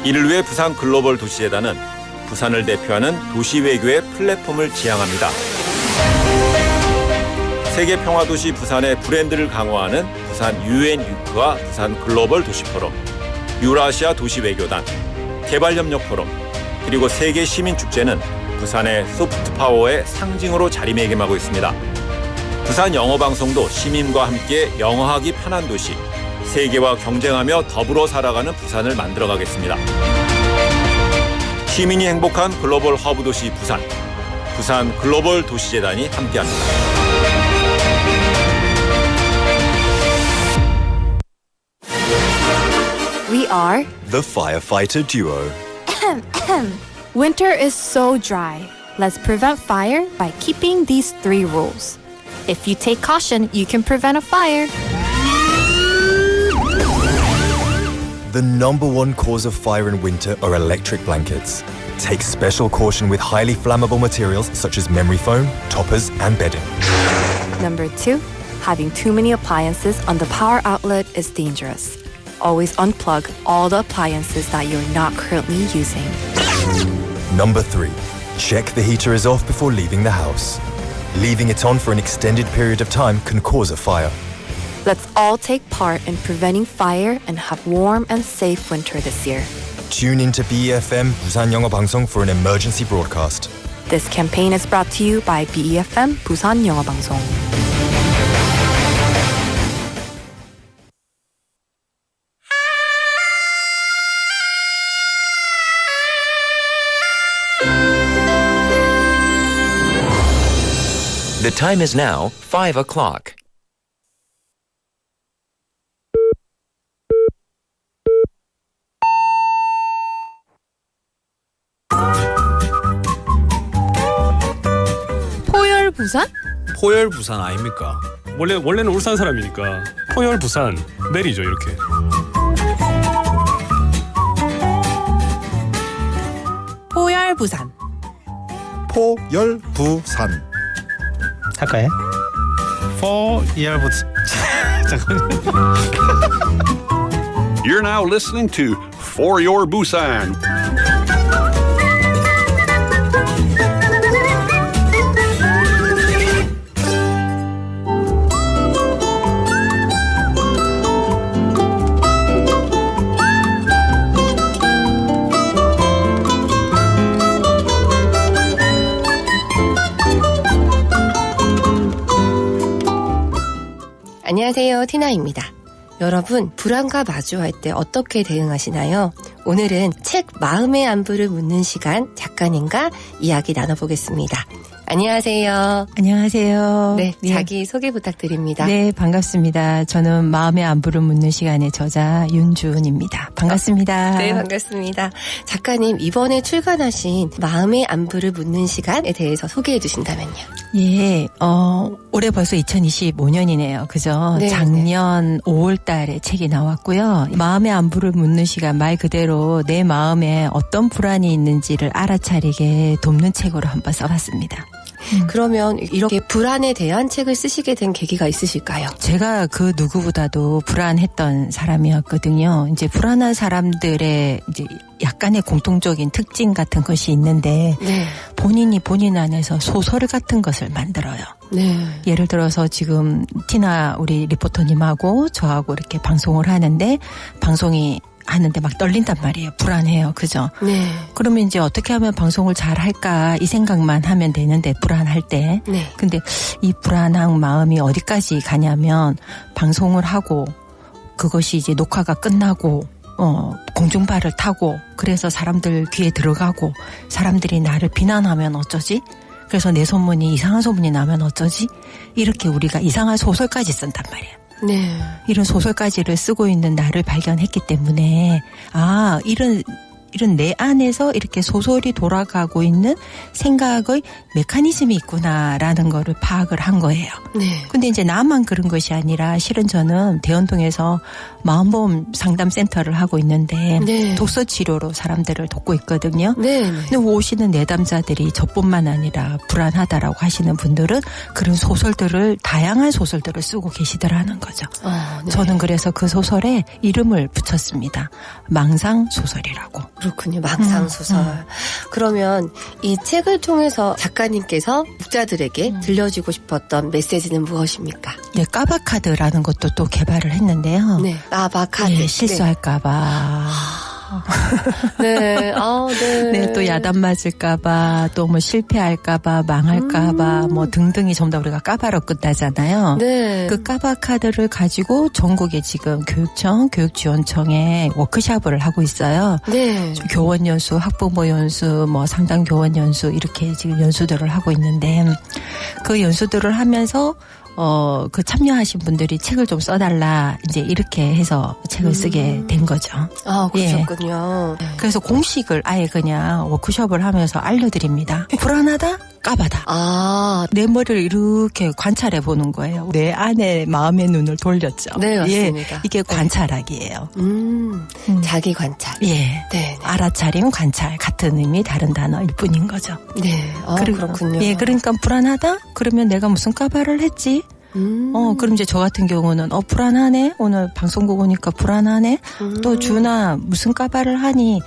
이를 위해 부산 글로벌 도시재단은 부산을 대표하는 도시 외교의 플랫폼을 지향합니다. 세계 평화도시 부산의 브랜드를 강화하는 부산 UN 유크와 부산 글로벌 도시 포럼, 유라시아 도시외교단, 개발협력 포럼, 그리고 세계 시민축제는 부산의 소프트파워의 상징으로 자리매김하고 있습니다. 부산 영어방송도 시민과 함께 영어하기 편한 도시, 세계와 경쟁하며 더불어 살아가는 부산을 만들어가겠습니다. 시민이 행복한 글로벌 허브 도시 부산, 부산 글로벌 도시재단이 함께합니다. We are the firefighter duo. Winter is so dry. Let's prevent fire by keeping these 3 rules. If you take caution, you can prevent a fire. The number one cause of fire in winter are electric blankets. Take special caution with highly flammable materials such as memory foam, toppers, and bedding. Number 2, having too many appliances on the power outlet is dangerous. Always unplug all the appliances that you're not currently using. Number 3, check the heater is off before leaving the house. Leaving it on for an extended period of time can cause a fire. Let's all take part in preventing fire and have warm and safe winter this year. Tune into BEFM 부산영어방송 for an emergency broadcast. This campaign is brought to you by BEFM 부산영어방송. The time is now 5 o'clock. 포열 부산? 포열 부산 아닙니까? 원래는 울산 사람이니까 포열 부산 내리죠 이렇게. 포열 부산. 포열 부산. 할까요? 포열 부산. 잠깐만요. You're now listening to For Your Busan. 안녕하세요, 티나입니다. 여러분, 불안과 마주할 때 어떻게 대응하시나요? 오늘은 책 마음의 안부를 묻는 시간 작가님과 이야기 나눠보겠습니다. 안녕하세요. 안녕하세요. 네, 자기 소개 부탁드립니다. 네, 반갑습니다. 저는 마음의 안부를 묻는 시간의 저자 윤주은입니다. 반갑습니다. 네, 반갑습니다. 작가님, 이번에 출간하신 마음의 안부를 묻는 시간에 대해서 소개해 주신다면요. 예, 올해 벌써 2025년이네요. 그죠? 네, 작년 5월 달에 책이 나왔고요. 마음의 안부를 묻는 시간, 말 그대로 내 마음에 어떤 불안이 있는지를 알아차리게 돕는 책으로 한번 써봤습니다. 그러면 이렇게 불안에 대한 책을 쓰시게 된 계기가 있으실까요? 제가 그 누구보다도 불안했던 사람이었거든요. 이제 불안한 사람들의 이제 약간의 공통적인 특징 같은 것이 있는데 네. 본인이 본인 안에서 소설 같은 것을 만들어요. 네. 예를 들어서 지금 티나 우리 리포터님하고 저하고 이렇게 방송을 하는데 방송이 하는데 막 떨린단 말이에요. 불안해요. 그죠? 네. 그러면 이제 어떻게 하면 방송을 잘 할까 이 생각만 하면 되는데 불안할 때. 네. 근데 이 불안한 마음이 어디까지 가냐면 방송을 하고 그것이 이제 녹화가 끝나고 공중파를 타고 그래서 사람들 귀에 들어가고 사람들이 나를 비난하면 어쩌지? 그래서 내 소문이 이상한 소문이 나면 어쩌지? 이렇게 우리가 이상한 소설까지 쓴단 말이에요. 네. 이런 소설까지를 쓰고 있는 나를 발견했기 때문에 이런 내 안에서 이렇게 소설이 돌아가고 있는 생각의 메커니즘이 있구나라는 거를 파악을 한 거예요. 네. 근데 이제 나만 그런 것이 아니라 실은 저는 대원동에서 마음보험 상담센터를 하고 있는데 네. 독서 치료로 사람들을 돕고 있거든요. 네. 근데 오시는 내담자들이 저뿐만 아니라 불안하다라고 하시는 분들은 그런 소설들을 다양한 소설들을 쓰고 계시더라는 거죠. 네. 저는 그래서 그 소설에 이름을 붙였습니다. 망상 소설이라고. 그렇군요. 망상소설. 그러면 이 책을 통해서 작가님께서 독자들에게 들려주고 싶었던 메시지는 무엇입니까? 네, 까바카드라는 것도 또 개발을 했는데요. 네, 까바카드. 네, 실수할까봐. 네, 네. 네, 또 야단 맞을까봐, 또 뭐 실패할까봐, 망할까봐, 뭐 등등이 전부 다 우리가 까바로 끝나잖아요. 네. 그 까바 카드를 가지고 전국에 지금 교육청, 교육지원청에 워크숍을 하고 있어요. 네. 교원 연수, 학부모 연수, 뭐 상당 교원 연수 이렇게 지금 연수들을 하고 있는데 그 연수들을 하면서 그 참여하신 분들이 책을 좀 써달라 이제 이렇게 해서 책을 쓰게 된 거죠. 그러셨군요. 예. 그래서 공식을 아예 그냥 워크숍을 하면서 알려드립니다. 불안하다? 까바다. 내 머리를 이렇게 관찰해 보는 거예요. 내 안에 마음의 눈을 돌렸죠. 네, 맞습니다. 예, 이게 관찰하기예요. 자기 관찰. 예. 네. 알아차림, 관찰 같은 의미 다른 단어일 뿐인 거죠. 네. 그렇군요. 예, 그러니까 불안하다? 그러면 내가 무슨 까바를 했지? 그럼 이제 저 같은 경우는 불안하네. 오늘 방송국 오니까 불안하네. 또 준아 무슨 까바를 하니?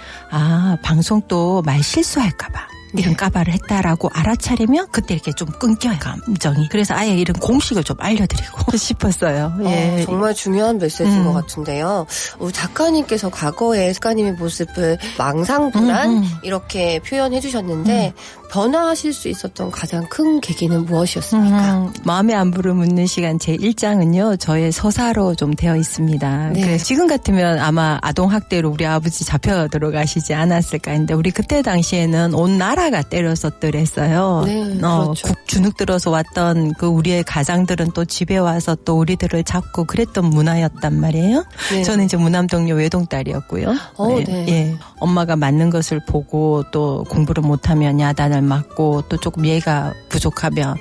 방송 또 말 실수할까봐. 이런 까바를 했다라고 알아차리면 그때 이렇게 좀 끊겨요, 감정이. 그래서 아예 이런 공식을 좀 알려드리고 싶었어요. 예. 정말 중요한 메시지인 것 같은데요. 작가님께서 과거의 작가님의 모습을 망상불안 이렇게 표현해 주셨는데 변화하실 수 있었던 가장 큰 계기는 무엇이었습니까? 마음의 안부를 묻는 시간 제 1장은요. 저의 서사로 좀 되어 있습니다. 네. 그래서 지금 같으면 아마 아동학대로 우리 아버지 잡혀 들어가시지 않았을까 했는데 우리 그때 당시에는 온 나라가 때렸었더랬어요. 네, 그렇죠. 주눅 들어서 왔던 그 우리의 가장들은 또 집에 와서 또 우리들을 잡고 그랬던 문화였단 말이에요. 네. 저는 이제 무남동료 외동딸이었고요. 네. 예. 엄마가 맞는 것을 보고 또 공부를 못하면 야단을 맞고 또 조금 예의가 부족하면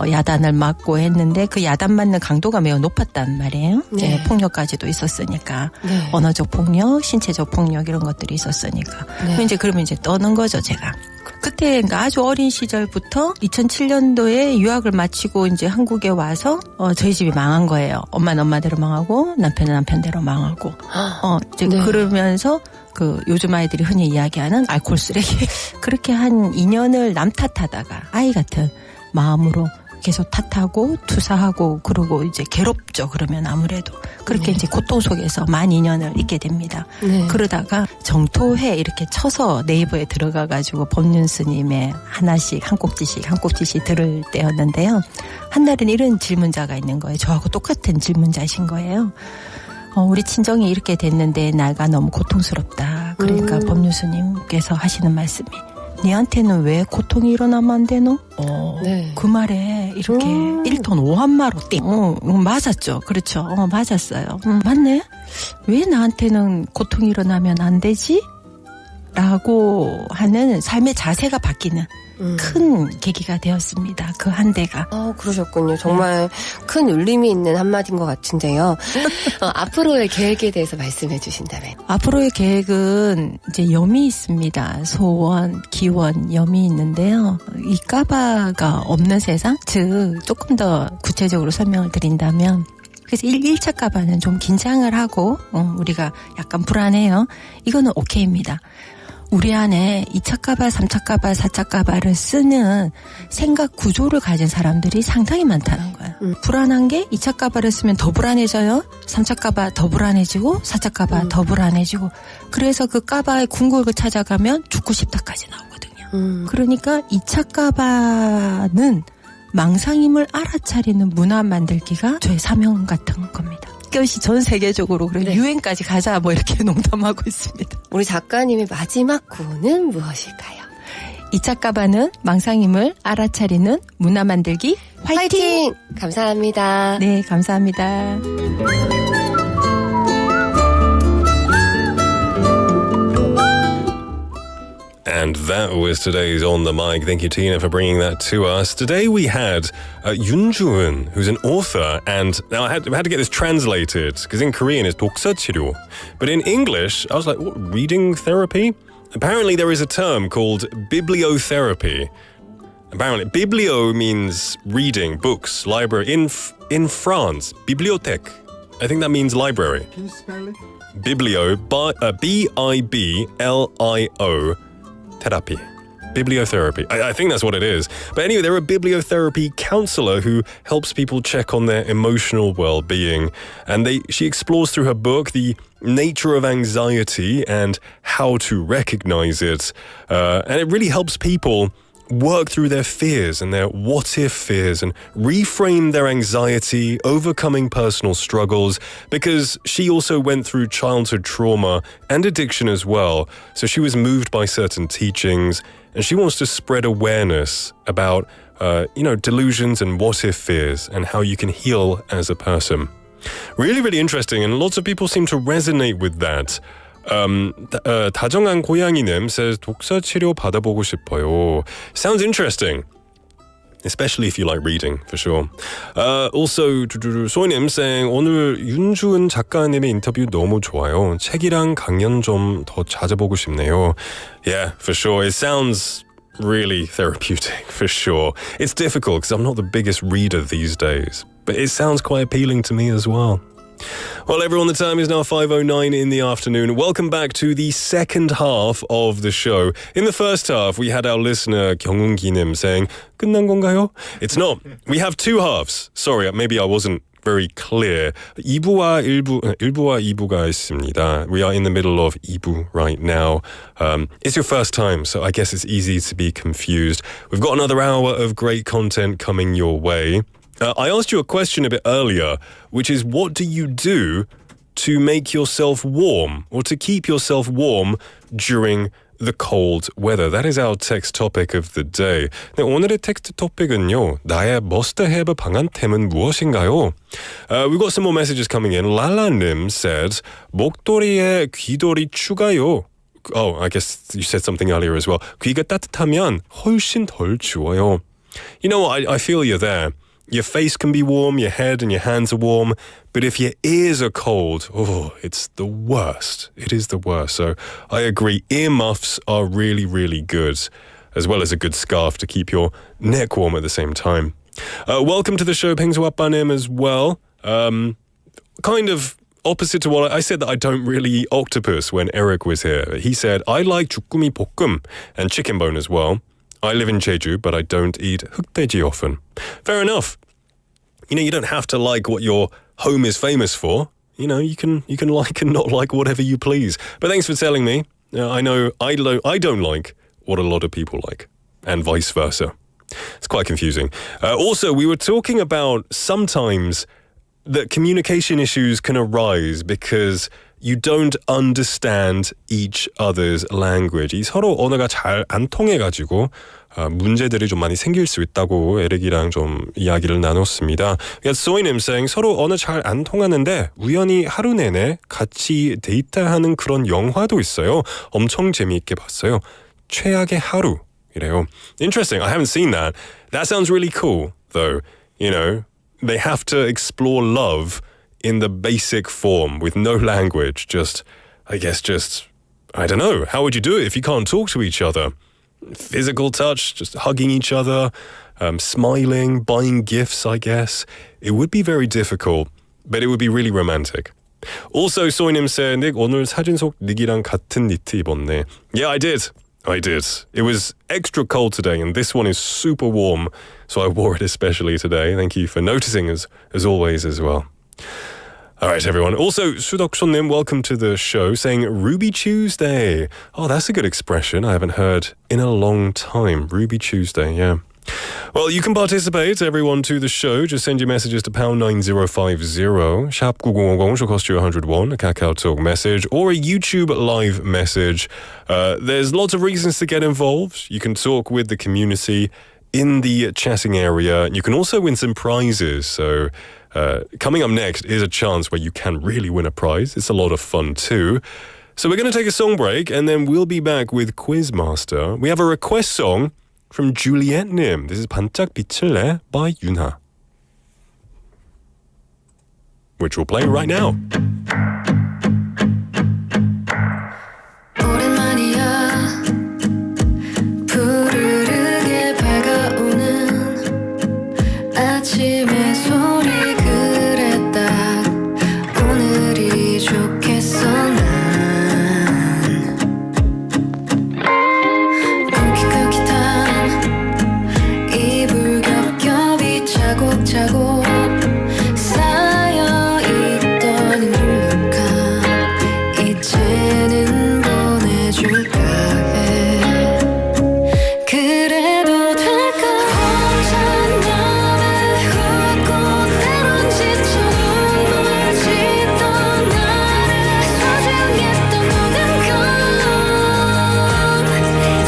야단을 맞고 했는데 그 야단 맞는 강도가 매우 높았단 말이에요. 네. 예, 폭력까지도 있었으니까. 네. 언어적 폭력, 신체적 폭력 이런 것들이 있었으니까. 네. 그러면 이제 떠는 거죠, 제가. 그때 그러니까 아주 어린 시절부터 2007년도에 유학을 마치고 이제 한국에 와서 저희 집이 망한 거예요. 엄마는 엄마대로 망하고 남편은 남편대로 망하고. 이제 네. 그러면서 그 요즘 아이들이 흔히 이야기하는 알코올 쓰레기 그렇게 한 2년을 남 탓하다가 아이 같은 마음으로 계속 탓하고 투사하고 그러고 이제 괴롭죠. 그러면 아무래도 그렇게 이제 고통 속에서 만 2년을 있게 됩니다. 네. 그러다가 정토회 이렇게 쳐서 네이버에 들어가가지고 법륜 스님의 하나씩 한 꼭지씩 들을 때였는데요. 한날은 이런 질문자가 있는 거예요. 저하고 똑같은 질문자신 거예요. 우리 친정이 이렇게 됐는데 나가 너무 고통스럽다. 그러니까 법륜 스님께서 하시는 말씀이 니한테는 왜 고통이 일어나면 안 되노? 네. 그 말에 이렇게 1톤 5한마로 띵. 맞았죠. 그렇죠. 맞았어요. 맞네. 왜 나한테는 고통이 일어나면 안 되지? 라고 하는 삶의 자세가 바뀌는 큰 계기가 되었습니다. 그 한 대가. 그러셨군요. 정말 큰 울림이 있는 한마디인 것 같은데요. 앞으로의 계획에 대해서 말씀해 주신다면. 앞으로의 계획은 이제 염이 있습니다. 소원, 기원, 염이 있는데요. 이 까바가 없는 세상, 즉 조금 더 구체적으로 설명을 드린다면 그래서 1차 까바는 좀 긴장을 하고 우리가 약간 불안해요. 이거는 오케이입니다. 우리 안에 2차 까바, 3차 까바, 4차 까바를 쓰는 생각 구조를 가진 사람들이 상당히 많다는 거예요. 불안한 게 2차 까바를 쓰면 더 불안해져요. 3차 까바 더 불안해지고 4차 까바 더 불안해지고 그래서 그 까바의 궁극을 찾아가면 죽고 싶다까지 나오거든요. 그러니까 2차 까바는 망상임을 알아차리는 문화 만들기가 저의 사명 같은 겁니다. 이것이 전 세계적으로 그래 유엔까지 가자 뭐 이렇게 농담하고 있습니다. 우리 작가님의 마지막 구호는 무엇일까요? 2차 까바는 망상임을 알아차리는 문화 만들기 화이팅! 감사합니다. 네, 감사합니다. And that was today's On the Mic. Thank you, Tina, for bringing that to us. Today we had Yoon Joo-eun, who's an author, and now I had to get this translated, because in Korean it's 독서치료. But in English, I was like, what, reading therapy? Apparently there is a term called bibliotherapy. Apparently, biblio means reading, books, library. In France, bibliothèque. I think that means library. Can you spell it? Biblio, B-I-B-L-I-O, therapy. Bibliotherapy. I think that's what it is. But anyway, they're a bibliotherapy counselor who helps people check on their emotional well-being. And she explores through her book the nature of anxiety and how to recognize it. And it really helps people work through their fears and their what-if fears and reframe their anxiety, overcoming personal struggles, because she also went through childhood trauma and addiction as well. So she was moved by certain teachings, and she wants to spread awareness about, delusions and what-if fears and how you can heal as a person. Really, really interesting, and lots of people seem to resonate with that. 다정한 고양이님 says 독서 치료 받아보고 싶어요. Sounds interesting, especially if you like reading, for sure. Also, 소희님 saying 오늘 윤주은 작가님의 인터뷰 너무 좋아요. 책이랑 강연 좀 더 찾아보고 싶네요. Yeah, for sure. It sounds really therapeutic, for sure. It's difficult because I'm not the biggest reader these days, but it sounds quite appealing to me as well. Well, everyone, the time is now 5:09 in the afternoon. Welcome back to the second half of the show. In the first half, we had our listener 경운기님 saying, 끝난 건가요? It's not. We have two halves. Sorry, maybe I wasn't very clear. 2부와 2부가 있습니다. We are in the middle of 2부 right now. It's your first time, so I guess it's easy to be confused. We've got another hour of great content coming your way. I asked you a question a bit earlier, which is what do you do to make yourself warm or to keep yourself warm during the cold weather? That is our text topic of the day. 네, 오늘의 텍스트 토픽은요. 나의 must have 방한템은 무엇인가요? We've got some more messages coming in. 랄라님 said 목도리에 귀돌이 추가요. Oh, I guess you said something earlier as well. 귀가 따뜻하면 훨씬 덜 추워요. You know what? I feel you there. Your face can be warm, your head and your hands are warm, but if your ears are cold, it's the worst. It is the worst. So I agree, earmuffs are really, really good, as well as a good scarf to keep your neck warm at the same time. Welcome to the show, Pengsuapanim, as well. Kind of opposite to what I said, that I don't really eat octopus when Eric was here. He said, I like 주꾸미 볶음 and chicken bone as well. I live in Jeju, but I don't eat 흑돼지 often. Fair enough. You don't have to like what your home is famous for. You can like and not like whatever you please. But thanks for telling me. I know I don't like what a lot of people like, and vice versa. It's quite confusing. Also, we were talking about sometimes that communication issues can arise because you don't understand each other's language. 이 서로 언어가 잘 안 통해가지고 문제들이 좀 많이 생길 수 있다고 에릭이랑 좀 이야기를 나눴습니다. 소희님 saying 서로 언어 잘 안 통하는데 우연히 하루 내내 같이 데이트하는 그런 영화도 있어요. 엄청 재미있게 봤어요. 최악의 하루. 이래요. Interesting. I haven't seen that. That sounds really cool, though. You know, they have to explore love in the basic form with no language. I don't know. How would you do it if you can't talk to each other? Physical touch, just hugging each other, smiling, buying gifts, I guess. It would be very difficult, but it would be really romantic. Also, 소희님 said, 닉 오늘 사진 속 닉이랑 같은 니트 입었네. Yeah, I did. It was extra cold today, and this one is super warm, so I wore it especially today. Thank you for noticing as always as well. All right, everyone. Also, Sudokshonnim, welcome to the show, saying Ruby Tuesday. Oh, that's a good expression I haven't heard in a long time. Ruby Tuesday, yeah. Well, you can participate, everyone, to the show. Just send your messages to pound 9050, sharp 9010, which will cost you 101, a Kakao Talk message, or a YouTube live message. There's lots of reasons to get involved. You can talk with the community in the chatting area. You can also win some prizes. So coming up next is a chance where you can really win a prize. It's a lot of fun too. So we're going to take a song break, and then we'll be back with Quizmaster. We have a request song from Juliet Nim. This is 반짝 빛을 내 by Yunha, which we'll play right now. 오랜만이야 푸르르게 밝아오는 아침의 소리 그랬다 오늘이 좋겠어 난 차곡차곡 쌓여있던 눅눅한 이제는 보내줄까 해 그래도 될까 혼자 맘을 훑고 때론 지쳐 눈물 짓던 나를 소중했던 모든 건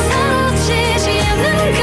사라지지 않는 건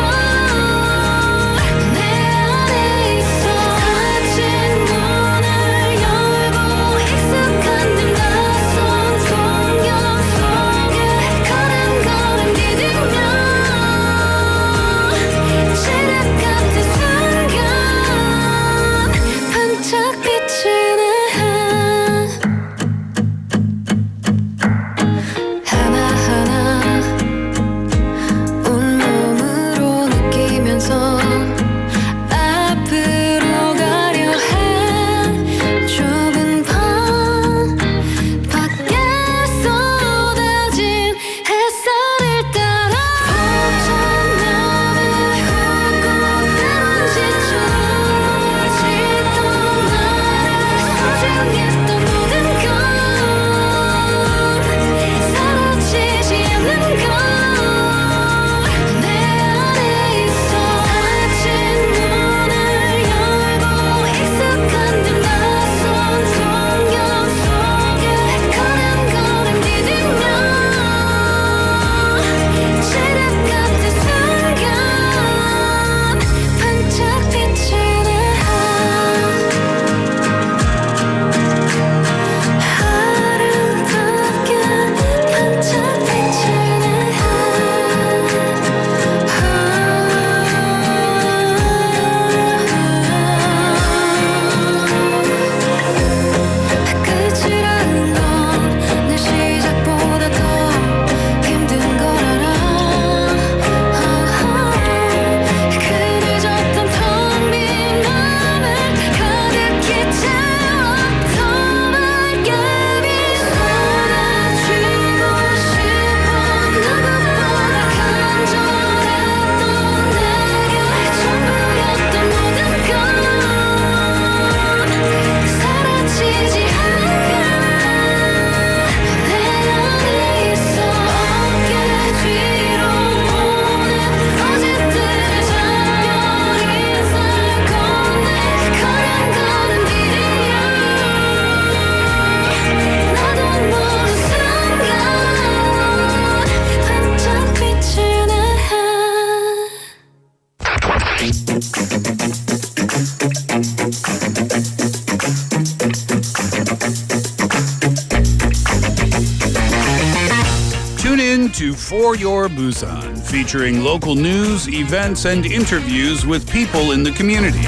to For Your Busan, featuring local news, events, and interviews with people in the community.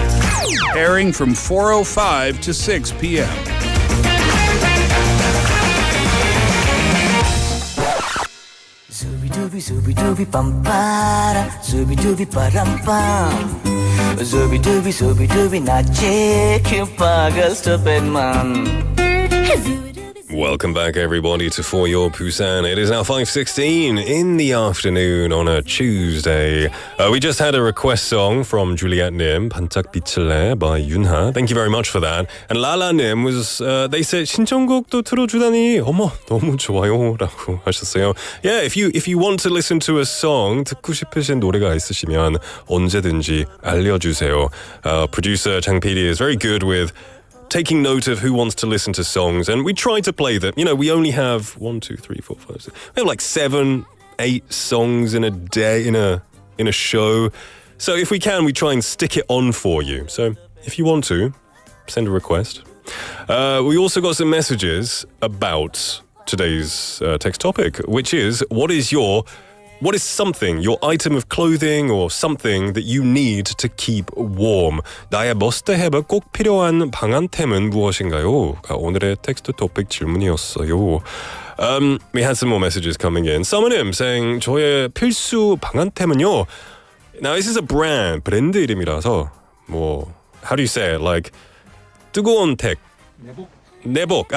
Airing from 4:05 to 6 p.m. Zooby-dooby bum-para, zooby-dooby-ba-dum-bum. Zooby-dooby 나चे 큐파가 stupid man. Welcome back, everybody, to For Your Busan. It is now 5:16 in the afternoon on a Tuesday. We just had a request song from Juliet Nim, 반짝 빛을래 by Yunha. Thank you very much for that. And Lala Nim was, they said, 신청곡도 틀어주다니, 어머, 너무 좋아요, 라고 하셨어요. Yeah, if you want to listen to a song, 듣고 싶으신 노래가 있으시면 언제든지 알려주세요. Producer Chang PD is very good with taking note of who wants to listen to songs, and we try to play them. You know, we only have 1, 2, 3, 4, 5, 6. We have like 7, 8 songs in a day in a show. So if we can, we try and stick it on for you. So if you want to, send a request. We also got some messages about today's text topic, which is what is something, your item of clothing or something that you need to keep warm? 나의 머스트헤브 꼭 필요한 방한템은 무엇인가요? 오늘의 텍스트 토픽 질문이었어요. We had some more messages coming in. Someone saying 저의 필수 방한템은요. Now this is a brand, 브랜드 이름이라서 how do you say it? Like 뜨거운 택. 내복.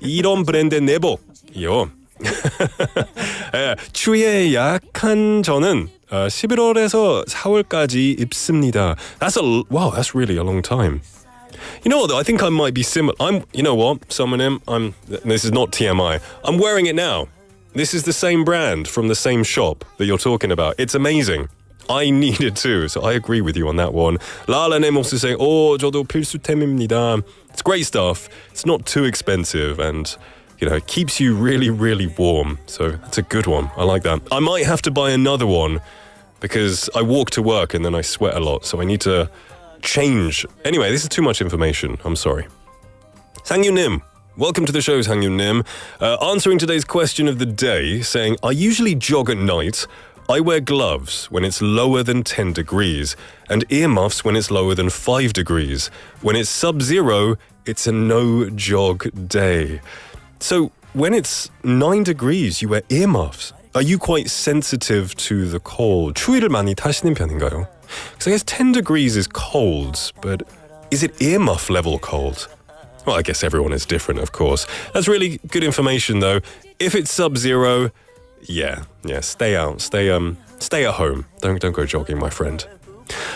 이런 브랜드의 내복이요. 추위에 약한 저는 11월에서 4월까지 입습니다. That's really a long time. You know what, though? I think I might be similar. You know what, this is not TMI. I'm wearing it now. This is the same brand from the same shop that you're talking about. It's amazing. I need it too, so I agree with you on that one. Lala님 also saying, 저도 필수템입니다. It's great stuff. It's not too expensive and it keeps you really, really warm. So that's a good one. I like that. I might have to buy another one because I walk to work and then I sweat a lot. So I need to change. Anyway, this is too much information. I'm sorry. Sang-Yoon Nim. Welcome to the show, Sang-Yoon Nim. Answering today's question of the day, saying, I usually jog at night. I wear gloves when it's lower than 10 degrees and earmuffs when it's lower than 5 degrees. When it's sub-zero, it's a no-jog day. So when it's 9 degrees, you wear earmuffs. Are you quite sensitive to the cold? 추위를 많이 타시는 편인가요? Because I guess 10 degrees is cold, but is it earmuff level cold? Well, I guess everyone is different, of course. That's really good information, though. If it's sub-zero, yeah, stay out, stay at home. Don't go jogging, my friend.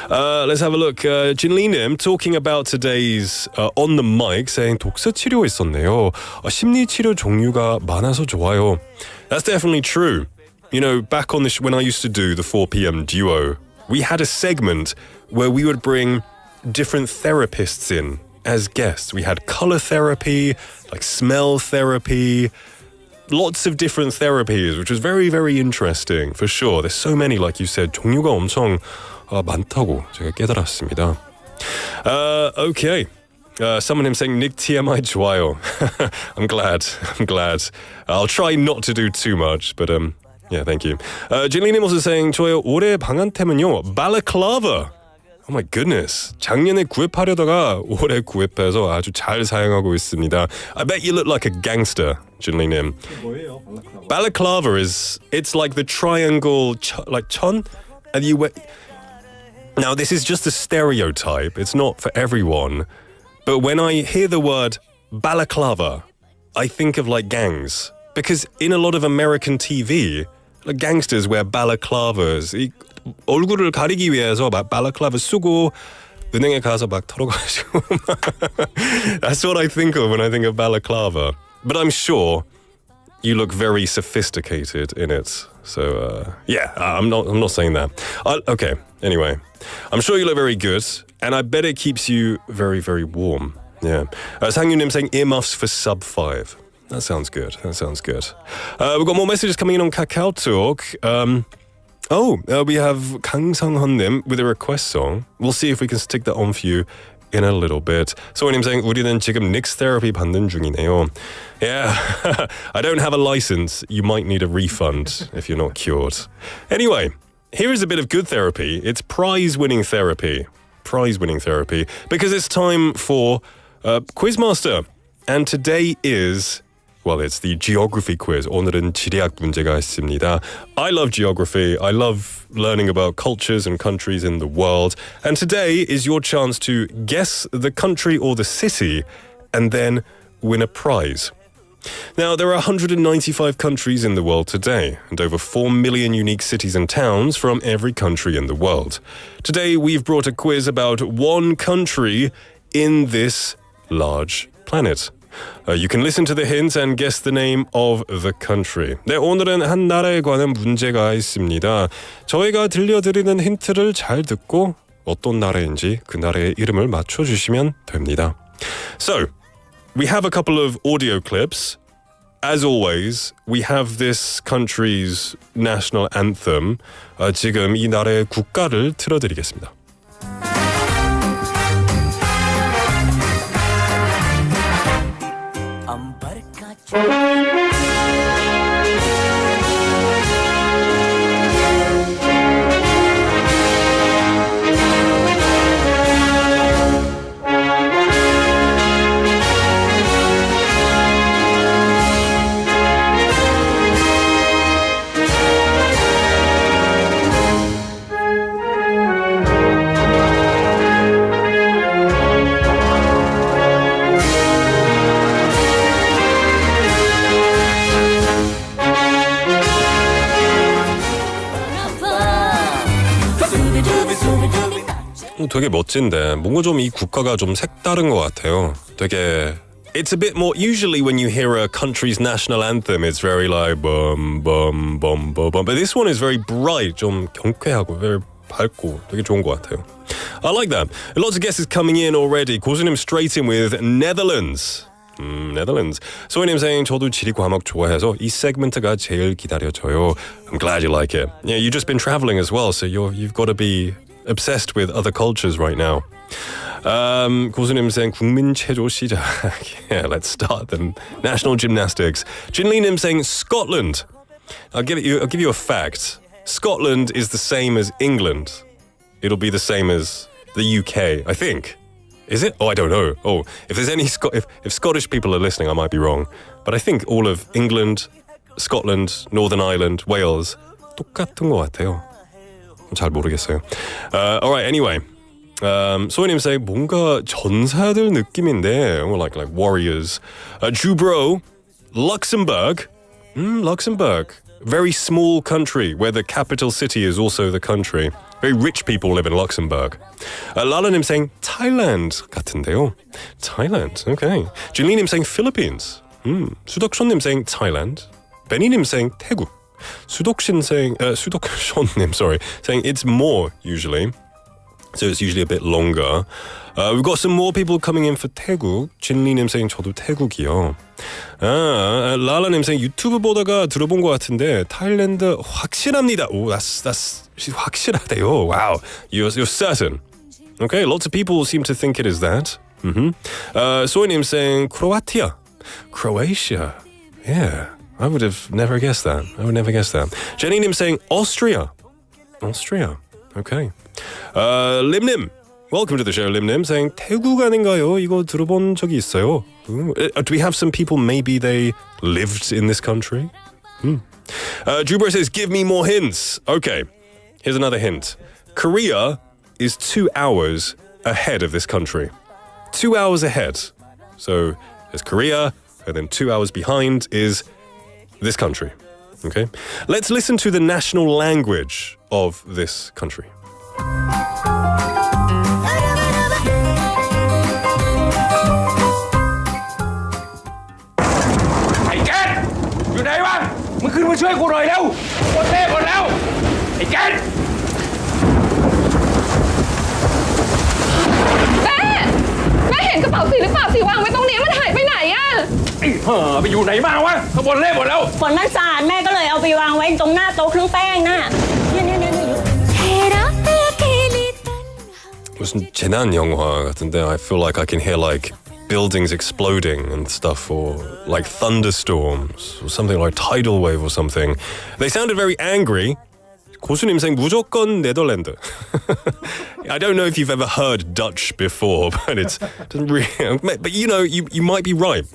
Let's have a look. Jinli Nim talking about today's on the mic saying 독서 치료 있었네요. 심리 치료 종류가 많아서 좋아요. That's definitely true. You know, back on when I used to do the 4 p.m. duo, we had a segment where we would bring different therapists in as guests. We had color therapy, like smell therapy, lots of different therapies, which was very, very interesting for sure. There's so many, like you said, 종류가 엄청 많다고 제가 깨달았습니다. Okay. Someone him saying Nick TMI 좋아요. I'm glad. I'll try not to do too much, but yeah, thank you. Jillian also saying 저의 올해 방한템은요, balaclava. Oh my goodness. 작년에 구입하려다가 올해 구입해서 아주 잘 사용하고 있습니다. I bet you look like a gangster, Jillian. 뭐예요, balaclava it's like the triangle like 천, and you wear. Now, this is just a stereotype. It's not for everyone. But when I hear the word balaclava, I think of like gangs. Because in a lot of American TV, like gangsters wear balaclavas. 얼굴을 가리기 위해서 막 balaclava 쓰고 은행에 가서 막 털어가지고. That's what I think of when I think of balaclava. But I'm sure you look very sophisticated in it. So, yeah, I'm not saying that. Okay, anyway. I'm sure you look very good, and I bet it keeps you very, very warm. Yeah. Sang-Yoon Nim saying earmuffs for sub-5. That sounds good. We've got more messages coming in on Kakao Talk. We have Kang Sang-hun Nim with a request song. We'll see if we can stick that on for you in a little bit. 소희님 saying 우리는 지금 Nix therapy 받는 중이네요. Yeah, I don't have a license. You might need a refund if you're not cured. Anyway, here is a bit of good therapy. It's prize-winning therapy. Prize-winning therapy. Because it's time for Quizmaster. And today is... Well, it's the geography quiz. 오늘은 지리학 문제가 있습니다. I love geography. I love learning about cultures and countries in the world. And today is your chance to guess the country or the city and then win a prize. Now, there are 195 countries in the world today and over 4 million unique cities and towns from every country in the world. Today, we've brought a quiz about one country in this large planet. You can listen to the hints and guess the name of the country. 네, 오늘은 한 나라에 관한 문제가 있습니다. 저희가 들려드리는 힌트를 잘 듣고 어떤 나라인지 그 나라의 이름을 맞춰주시면 됩니다. So, we have a couple of audio clips. As always, we have this country's national anthem. 지금 이 나라의 국가를 틀어드리겠습니다. 되게 멋진데 뭔가 좀 이 국가가 좀 색다른 것 같아요. 되게 It's a bit more usually when you hear a country's national anthem it's very like bum bum bum bum bum but this one is very bright 좀 경쾌하고 very 밝고 되게 좋은 것 같아요. I like that. Lots of guesses coming in already. 고수님 straight in with Netherlands. Netherlands. 소희님 saying 저도 지리 과목 좋아해서 이 세그먼트가 제일 기다려져요. I'm glad you like it. Yeah, you've just been traveling as well, so you've got to be obsessed with other cultures right now. 고수님 saying 국민 체조 시작. Yeah, let's start the national gymnastics. 진리님 saying Scotland. I'll give you a fact. Scotland is the same as England. It'll be the same as the UK, I think. Is it? Oh, I don't know. Oh, if there's any if Scottish people are listening, I might be wrong. But I think all of England, Scotland, Northern Ireland, Wales 똑같은 것 같아요. 잘 모르겠어요. Alright, anyway. 소희님 say 뭔가 전사들 느낌인데, or like warriors. Jubro, Luxembourg. Luxembourg. Very small country where the capital city is also the country. Very rich people live in Luxembourg. Lala님 saying Thailand 같은데요. Thailand, okay. Julie님 saying Philippines. 수덕션님 saying Thailand. Benny님 saying 태국. 수덕신 saying 수덕션님 saying it's more usually. So it's usually a bit longer. We've got some more people coming in for 태국. 진리님 saying 저도 태국이요. 라라님 saying 유튜브 보다가 들어본 것 같은데 타일랜드 확실합니다. Oh, that's 확실하대요. Wow, you're certain. Okay, lots of people seem to think it is that. 소희님 saying Croatia. Yeah, I would have never guessed that. Jenny님 saying Austria. Okay. 림님, welcome to the show, 림님, saying 태국 아닌가요? 이거 들어본 적이 있어요. Do we have some people maybe they lived in this country? Jubra says, give me more hints. Okay, here's another hint. Korea is 2 hours ahead of this country. 2 hours ahead. So there's Korea, and then 2 hours behind is this country. Okay, let's listen to the national language of this country.ไอ้แก๊สอยู่ไหนวะมึงขึ้นมาช่วยกูหน่อยเร็วหมดเต้หมดแล้วไอ้แก๊สแม่เห็นกระเป๋าสีหรือเปล่าสีวางไว้ตรงนี้มันหายไปไหนอะไอ้ไปอยู่ไหนมาวะขบวนเล่หมดแล้วฝนมันสาดแม่ก็เลยเอาไปวางไว้ตรงหน้าโต๊ะเครื่องแป้งน่ะเนี่ย 무슨 재난 영화 같은데 I feel like I can hear like buildings exploding and stuff, or like thunderstorms or something like tidal wave or something. They sounded very angry. 고수님 saying 무조건 네덜란드. I don't know if you've ever heard Dutch before, but it doesn't really. But you know, you might be right.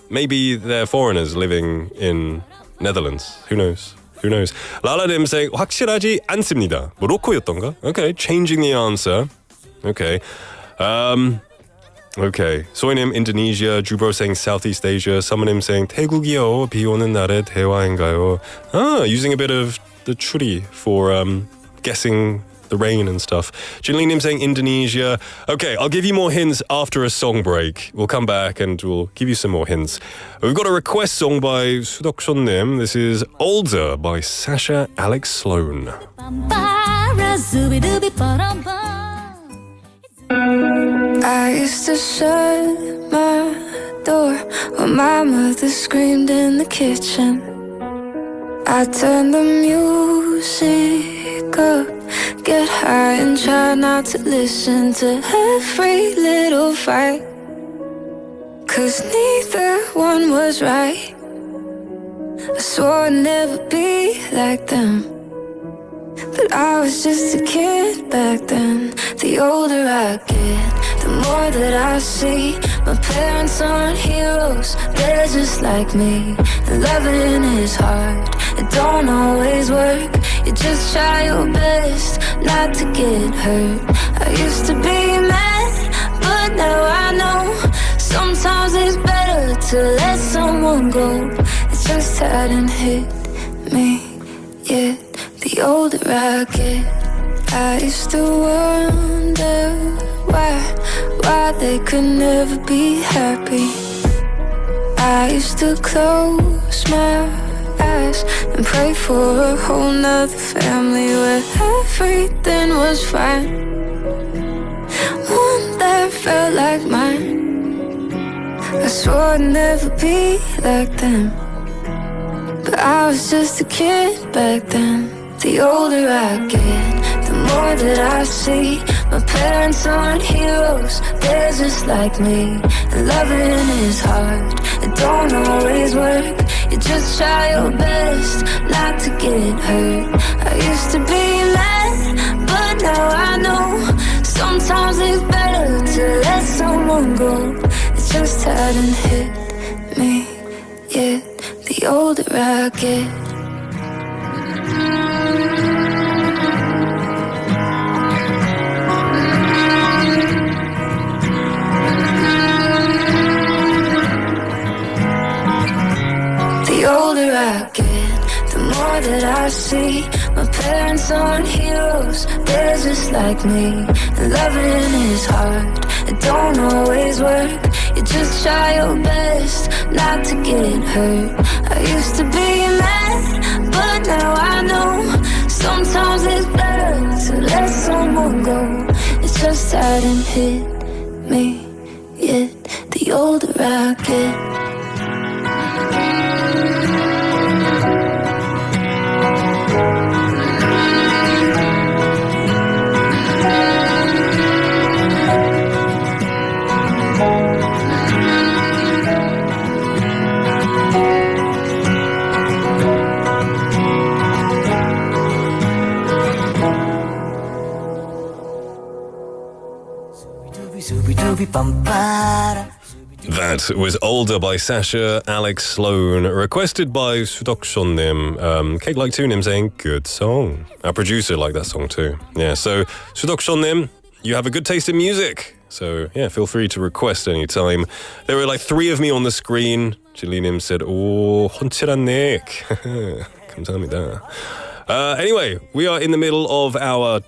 Maybe they're foreigners living in Netherlands. Who knows? Who knows? 라라님 saying 확실하지 않습니다. 모로코였던가? Okay, changing the answer. Okay. Okay. 소희님 Indonesia. 주보 saying Southeast Asia. Summonim saying 태국이요. 비 오는 날의 대화인가요? Using a bit of the 추리 for guessing the rain and stuff. Jinlinim saying Indonesia. Okay, I'll give you more hints after a song break. We'll come back and we'll give you some more hints. We've got a request song by 수덕션님. This is Older by Sasha Alex Sloan. I used to shut my door when my mother screamed in the kitchen. I turned the music up, get high and try not to listen to every little fight, 'cause neither one was right. I swore I'd never be like them, but I was just a kid back then. The older I get, the more that I see my parents aren't heroes, they're just like me. And loving is hard, it don't always work. You just try your best not to get hurt. I used to be mad, but now I know sometimes it's better to let someone go. It just hadn't hit me yet. The older I get, I used to wonder why they could never be happy. I used to close my eyes and pray for a whole nother family where everything was fine, one that felt like mine. I swore I'd never be like them, but I was just a kid back then. The older I get, the more that I see my parents aren't heroes, they're just like me. And loving is hard, it don't always work. You just try your best not to get hurt. I used to be mad, but now I know sometimes it's better to let someone go. It just hadn't hit me yet. The older I get. The older I get, the more that I see my parents aren't heroes, they're just like me. And loving is hard, it don't always work. You just try your best not to get hurt. I used to be mad, but now I know sometimes it's better to let someone go. It just hadn't hit me yet. The older I get. That was Older by Sasha Alex Sloan, requested by 수덕션님. Cake Like Tunim saying, good song. Our producer liked that song too. Yeah, so 수덕션님, you have a good taste in music. So yeah, feel free to request anytime. There were like 3 of me on the screen. Jillinim said, 오, 헌칠한 닉. 감사합니다. Anyway, we are in the middle of our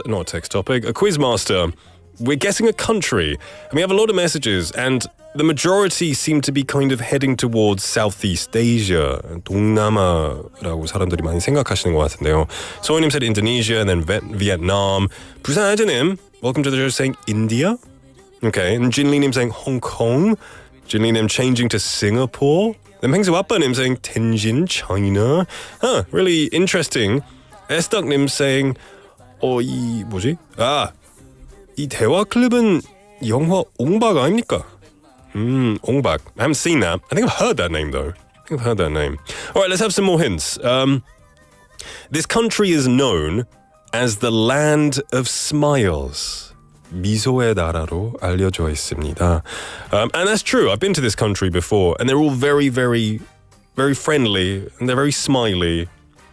not text topic, a Quizmaster. We're guessing a country, and we have a lot of messages, and the majority seem to be kind of heading towards Southeast Asia, 동남아라고 사람들이 많이 생각하시는 것 같은데요. 소희님 said Indonesia, and then Vietnam. 부산지하철님, welcome to the show, saying India. Okay, and Jinli님 saying Hong Kong. Jinli님 changing to Singapore. Then 팽수아빠님 saying Tianjin, China. Really interesting. Estak님 saying 이 뭐지? 이 대화 클립은 영화 옹박 아닙니까? 옹박. I haven't seen that. I think I've heard that name though. All right, let's have some more hints. This country is known as the land of smiles. 미소의 나라로 알려져 있습니다. And that's true. I've been to this country before, and they're all very, very, very friendly, and they're very smiley.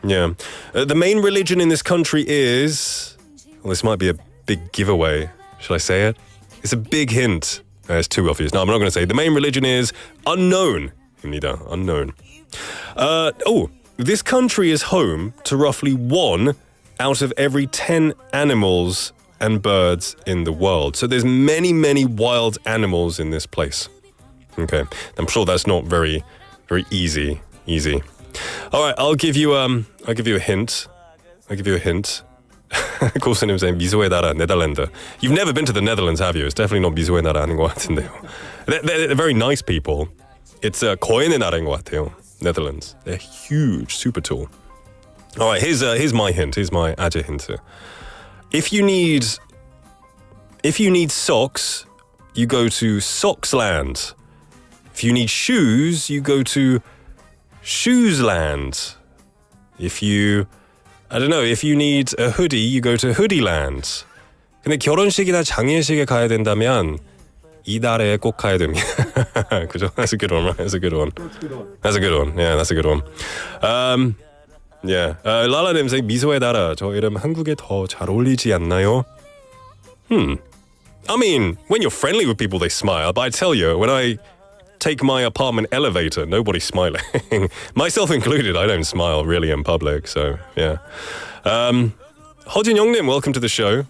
Yeah. The main religion in this country is... Well, this might be a big giveaway. Shall I say it? It's a big hint. It's too obvious. No, I'm not going to say it. The main religion is unknown. Unknown. This country is home to roughly 1 out of every 10 animals and birds in the world. So there's many, many wild animals in this place. Okay, I'm sure that's not very, very easy. All right, I'll give you a hint. 고수님 saying 미소의 나라, 네덜란드. You've never been to the Netherlands, have you? It's definitely not 미소의 나라 아닌 것 같은데요. They're very nice people. It's 거인의 나라인 것 같아요. Netherlands. They're huge, super tall. All right, here's my hint. Here's my 아재 hint. If you need socks, you go to Socksland. If you need shoes, you go to Shoesland. If you need a hoodie, you go to Hoodieland. 근데 결혼식이나 장례식에 가야 된다면 이 나라에 꼭 가야 됩니다. 그죠? That's a good one, right? That's a good one. Yeah, that's a good one. Yeah. 라라님 saying 미소의 나라. 저 이름 한국에 더 잘 어울리지 않나요? I mean, when you're friendly with people, they smile. But I tell you, when I take my apartment elevator, nobody's smiling. Myself included, I don't smile really in public. So, yeah. 허진 영님, welcome to the show.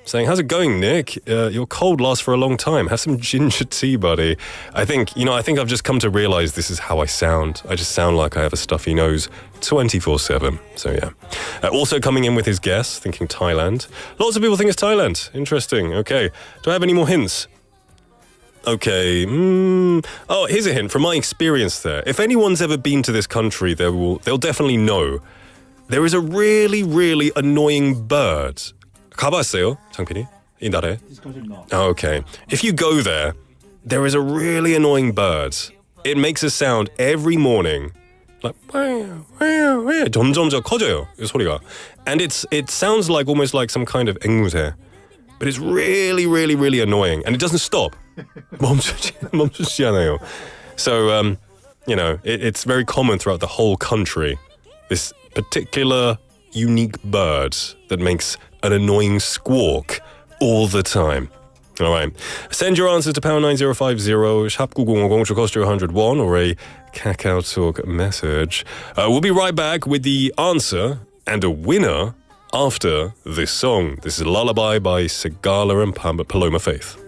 Saying, how's it going, Nick? Your cold lasts for a long time. Have some ginger tea, buddy. I think I've just come to realize this is how I sound. I just sound like I have a stuffy nose 24/7. So, yeah. Also coming in with his guess, thinking Thailand. Lots of people think it's Thailand. Interesting. Okay. Do I have any more hints? Okay. Oh, here's a hint from my experience there. If anyone's ever been to this country, they'll definitely know. There is a really, really annoying bird. 가봤어요, 장PD? 이 나라에? Okay. If you go there, there is a really annoying bird. It makes a sound every morning. Like, 점점 커져요, 이 소리가. And it sounds like almost like some kind of 앵무새. But it's really, really, really annoying. And it doesn't stop. 멈추지 않아요. So, it's very common throughout the whole country. This particular unique bird that makes an annoying squawk all the time. All right. Send your answers to pound 9050, 샵 9050, which will cost you 101, or a Kakao Talk message. We'll be right back with the answer and a winner after this song. This is Lullaby by Sigala and Paloma Faith.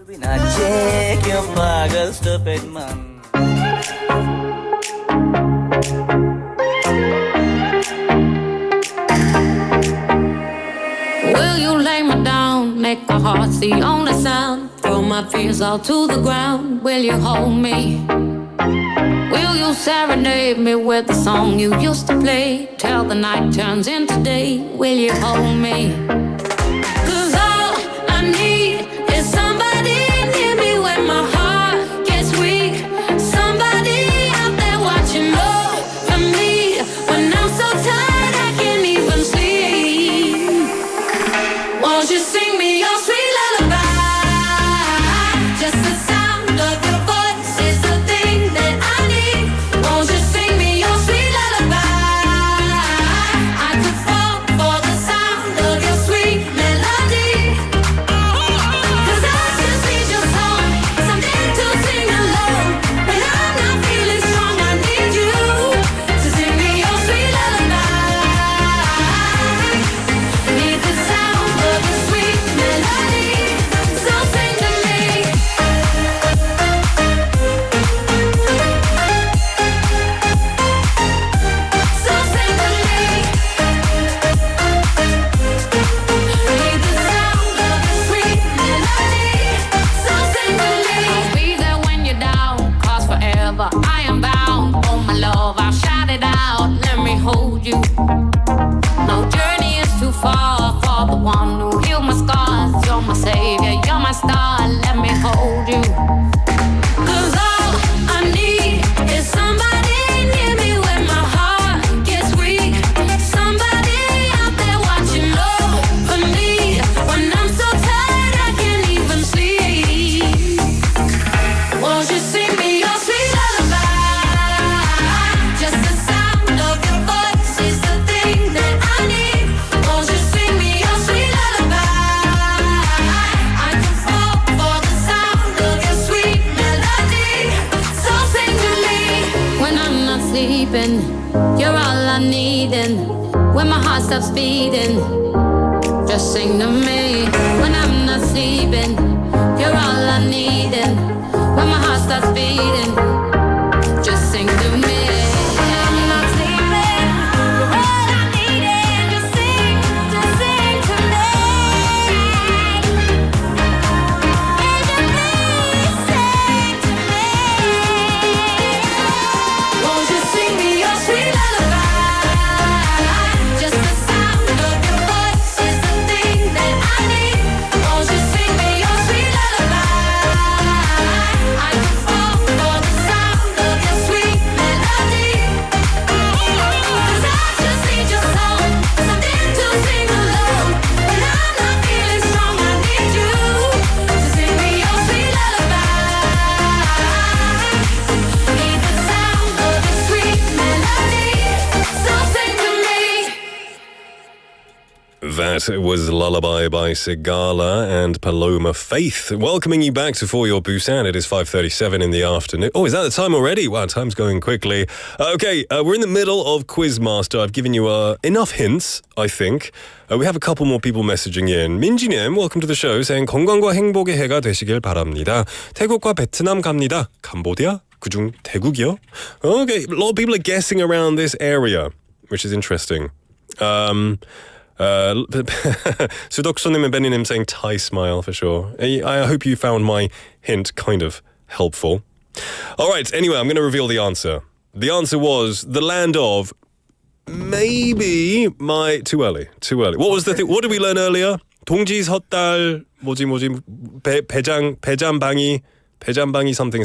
Will you lay me down, make my heart the only sound, throw my fears all to the ground? Will you hold me? Will you serenade me with the song you used to play till the night turns into day? Will you hold me? 'Cause all I need is somebody near me when my heart gets weak. Somebody out there watching over me when I'm so tired I can't even sleep. Won't you sing me your sweet lullaby? Just the sound of your voice is the thing that I need. Won't you sing me your sweet lullaby? I could fall for the sound of your sweet sleeping, you're all I need. And when my heart stops beating, just sing to me. When I'm not sleeping, you're all I need. And when my heart starts beating, just sing to me. When I'm not sleeping, you're all I need. And just sing to me. And you please sing to me. Won't you sing me your sweet lullaby? Just the sound of your voice is the thing that I need. Won't you sing me your sweet lullaby? I can fall for the sound of your sweet melody. 'Cause I just need your song, something to sing along. When I'm not feeling strong, I need you to sing me your sweet lullaby. Need the sound of your sweet melody, so sing to me. That was Lullaby by Sigala and Paloma Faith. Welcoming you back to For Your Busan. It is 5:37 in the afternoon. Oh, is that the time already? Wow, time's going quickly. Okay, we're in the middle of Quizmaster. I've given you enough hints, I think. We have a couple more people messaging in. 민지님, welcome to the show, saying 건강과 행복의 해가 되시길 바랍니다. 태국과 베트남 갑니다. 캄보디아? 그중 태국이요? Okay, a lot of people are guessing around this area, which is interesting. 수덕소님 and Benny님 saying Thai smile for sure. I hope you found my hint kind of helpful. All right, anyway, I'm going to reveal the answer. The answer was the land of maybe too early. What was the thing? What did we learn earlier? 동지 섣달 배잔방이 something.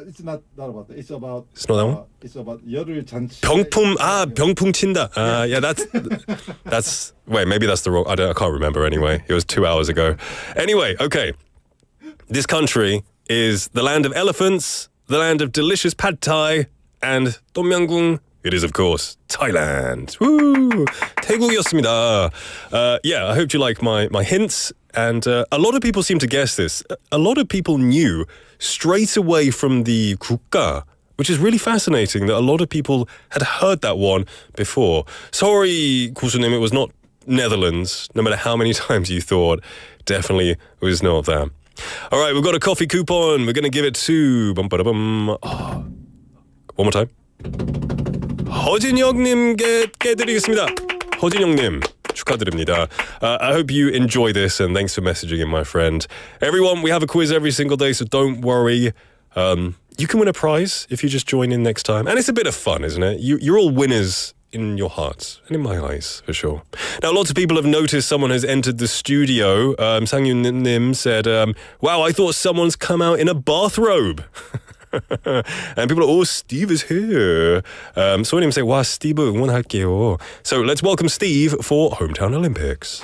It's not about that. It's about. It's not that one. It's about 열을 잔치. 병풍 친다. Yeah, that's. Wait, maybe that's the wrong. I can't remember. Anyway, it was 2 hours ago. Anyway, okay. This country is the land of elephants, the land of delicious pad thai, and 똠양궁. It is, of course, Thailand. Woo! 태국이었습니다. Yeah, I hope you like my hints. And a lot of people seem to guess this. A lot of people knew straight away from the 국가, which is really fascinating that a lot of people had heard that one before. Sorry, 구수님, it was not Netherlands, no matter how many times you thought. Definitely was not that. All right, we've got a coffee coupon. We're going to give it to... One more time. 허진영님께 드리겠습니다. 허진영님. 축하드립니다. I hope you enjoy this and thanks for messaging in, my friend. Everyone, we have a quiz every single day, so don't worry. You can win a prize if you just join in next time. And it's a bit of fun, isn't it? You're all winners in your hearts and in my eyes, for sure. Now, lots of people have noticed someone has entered the studio. Sang-Yun Nim said, wow, I thought someone's come out in a bathrobe. And people are, oh, Steve is here. 소희님 say, 와, Steve 응원할게요. So let's welcome Steve for Hometown Olympics.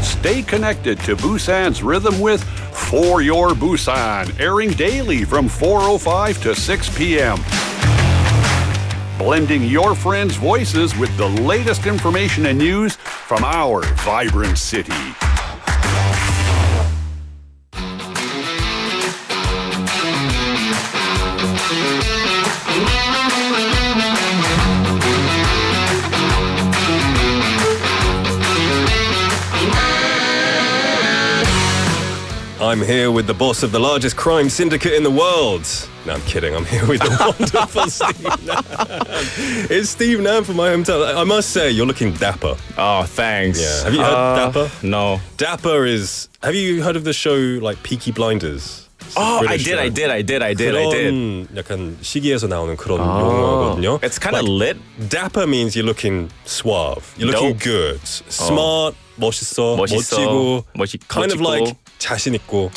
Stay connected to Busan's rhythm with For Your Busan, airing daily from 4:05 to 6 p.m. Blending your friends' voices with the latest information and news from our vibrant city. I'm here with the boss of the largest crime syndicate in the world. No, I'm kidding. I'm here with the wonderful Steve Nam. It's Steve Nam from my hometown. I must say, you're looking dapper. Oh, thanks. Yeah. Have you heard Dapper? No. Dapper is... Have you heard of the show like Peaky Blinders? Oh, I did. 그런 약간 시기에서 나오는 그런 용어거든요. It's kind of lit. Dapper means you're looking suave. You're looking good. Smart, 멋있어, 멋지고. Kind of like 자신 있고.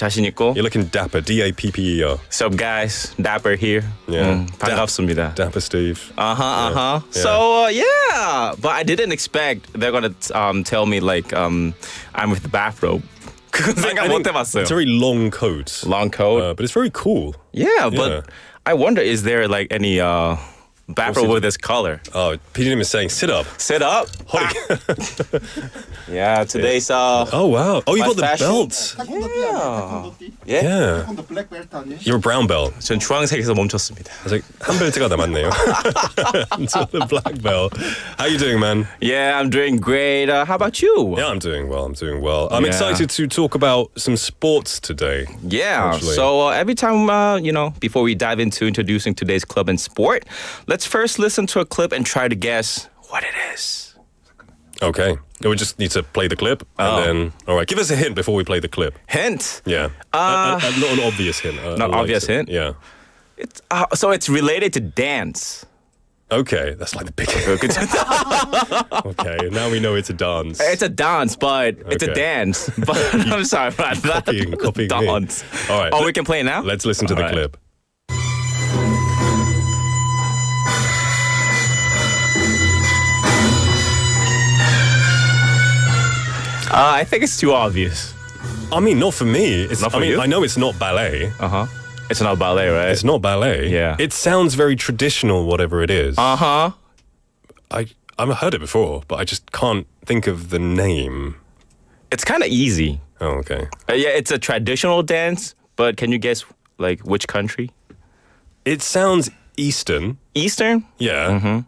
You're looking dapper. D-A-P-P-E-R. What's up, guys? Dapper here. Yeah. 반갑습니다. Dapper Steve. Yeah. So, yeah. But I didn't expect they're going to tell me like I'm with the bathrobe. 그건 생각 못 해봤어요. It's a very long coat. Long coat. But it's very cool. Yeah, but I wonder, is there like any bathrobe with this color. Oh, PD님 is saying sit up. Sit up. Yeah, today's Oh wow. Oh, you my got the fashion. belt. Yeah. Yeah. You're a brown belt. 전 주황색에서 멈췄습니다. 아직 한 벨트가 남았네요. Until the black belt. How you doing, man? Yeah, I'm doing great. How about you? Yeah, I'm doing well. I'm Yeah. excited to talk about some sports today. Yeah. actually. So every time, before we dive into introducing today's club and sport, let's first listen to a clip and try to guess what it is. Okay. We just need to play the clip and then. All right. Give us a hint before we play the clip. Hint. Yeah. Not an obvious hint. Not obvious hint? Yeah. It's so it's related to dance. Okay, that's like the big. Okay, now we know it's a dance. It's a dance, but it's a Okay. dance. But I'm sorry about that. Copying dance. me. All right. Oh, we can play it now? Let's listen to the All right. clip. I think it's too obvious. I mean, not for me. Not for you? I know it's not ballet. It's not ballet, right? It's not ballet. Yeah. It sounds very traditional, whatever it is. I've heard it before, but I just can't think of the name. It's kind of easy. Oh, okay. Yeah, it's a traditional dance, but can you guess like which country? It sounds Eastern. Eastern? Yeah.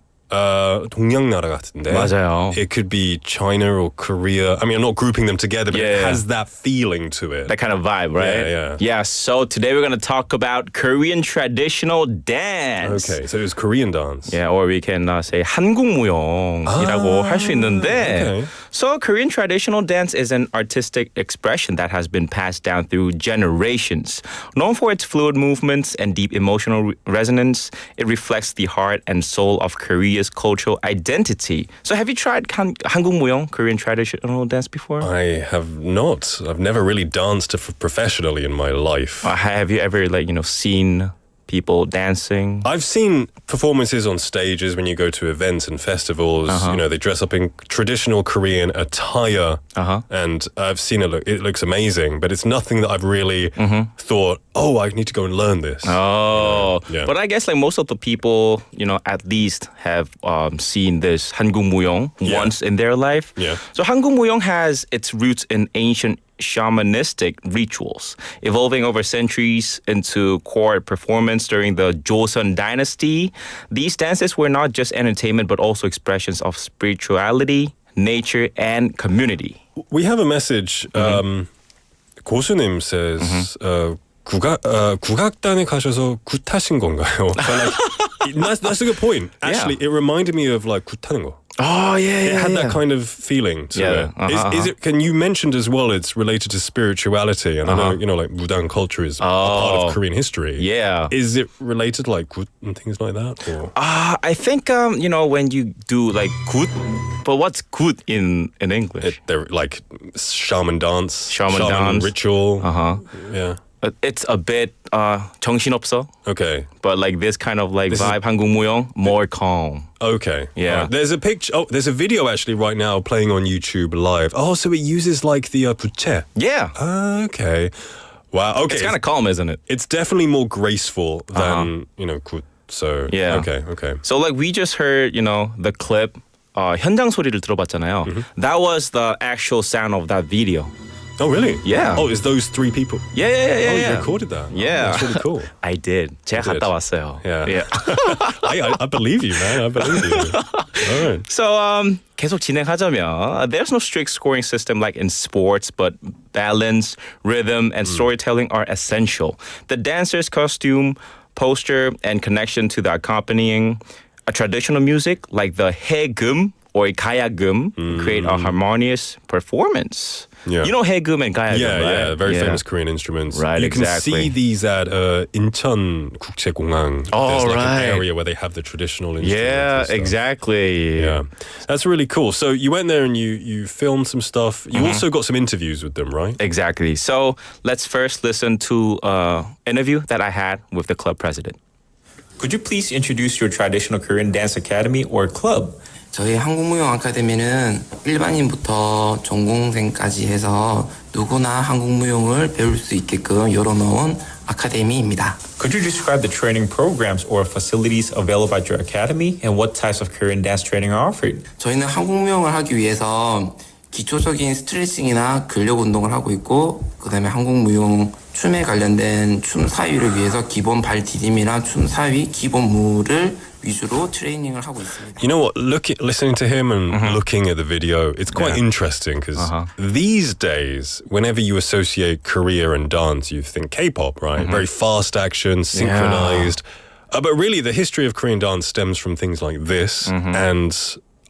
동양 나라 같은데. 맞아요. It could be China or Korea. I mean, I'm not grouping them together, but it has that feeling to it. That kind of vibe, right? Yeah. Yeah, so today we're going to talk about Korean traditional dance. Okay, so it was Korean dance. Yeah, or we can say 한국무용이라고 할 수 있는데. Okay. So Korean traditional dance is an artistic expression that has been passed down through generations. Known for its fluid movements and deep emotional resonance, it reflects the heart and soul of Korea's cultural identity. So have you tried 한국무용, Korean traditional dance before? I have not. I've never really danced professionally in my life. Have you ever seen people dancing? I've seen performances on stages when you go to events and festivals. They dress up in traditional Korean attire, and I've seen it. It looks amazing, but it's nothing that I've really thought, oh, I need to go and learn this. Oh, yeah. But I guess like most of the people, at least have seen this 한국무용 once in their life. Yeah. So 한국무용 has its roots in ancient shamanistic rituals, evolving over centuries into court performance during the Joseon dynasty. These dances were not just entertainment, but also expressions of spirituality, nature, and community. We have a message. 고수님 says, 국악단에 가셔서 굿하신 건가요? So like, that's a good point. Actually, it reminded me of like 굿하는 거. Oh, yeah, It had that kind of feeling to it. Is it? Can you mentioned as well? It's related to spirituality, and I know, like Mudan culture is a part of Korean history. Yeah. Is it related like 굿 and things like that? Or? I think when you do like 굿, but what's 굿 in English? They're like shaman dance, shaman ritual. Yeah. It's a bit 정신없어. Okay. But like this kind of like vibe, 한국무용, more calm. Okay. Yeah. Right. There's a picture. Oh, there's a video actually right now playing on YouTube live. Oh, so it uses like the 부채. Yeah. Okay. Wow. Okay. It's kind of calm, isn't it? It's definitely more graceful than 굿. So yeah. Okay. So like we just heard, the clip. 현장 소리를 들어봤잖아요. That was the actual sound of that video. Oh, really? Yeah. Oh, it's those three people? Yeah. Oh, you recorded that? Yeah. Oh, that's really cool. I did. 제가 갔다 왔어요. Yeah. I believe you, man. I believe you. All right. So, 계속 진행하자면, there's no strict scoring system like in sports, but balance, rhythm, and storytelling are essential. The dancer's costume, posture, and connection to the accompanying a traditional music like the 해금 or 가야금 create a harmonious performance. Yeah. You know 해금 and 가야금, right? Yeah, very famous Korean instruments. Right, you exactly. can see these at Incheon 국제공항. Oh, There's like right. an area where they have the traditional instruments. Yeah, and stuff. exactly. Yeah, that's really cool. So you went there and you filmed some stuff. You also got some interviews with them, right? Exactly. So let's first listen to an interview that I had with the club president. Could you please introduce your traditional Korean dance academy or club? 저희 한국무용 아카데미는 일반인부터 전공생까지 해서 누구나 한국무용을 배울 수 있게끔 열어놓은 아카데미입니다. Could you describe the training programs or facilities available at your academy and what types of Korean dance training are offered? 저희는 한국무용을 하기 위해서 기초적인 스트레칭이나 근력 운동을 하고 있고 그다음에 한국무용 춤에 관련된 춤 사위를 위해서 기본 발 디딤이나 춤 사위, 기본 무를 위주로 트레이닝을 하고 있습니다. You know what? Listening to him and looking at the video, it's quite interesting because these days, whenever you associate Korea and dance, you think K-pop, right? Very fast action, synchronized. But really, the history of Korean dance stems from things like this, and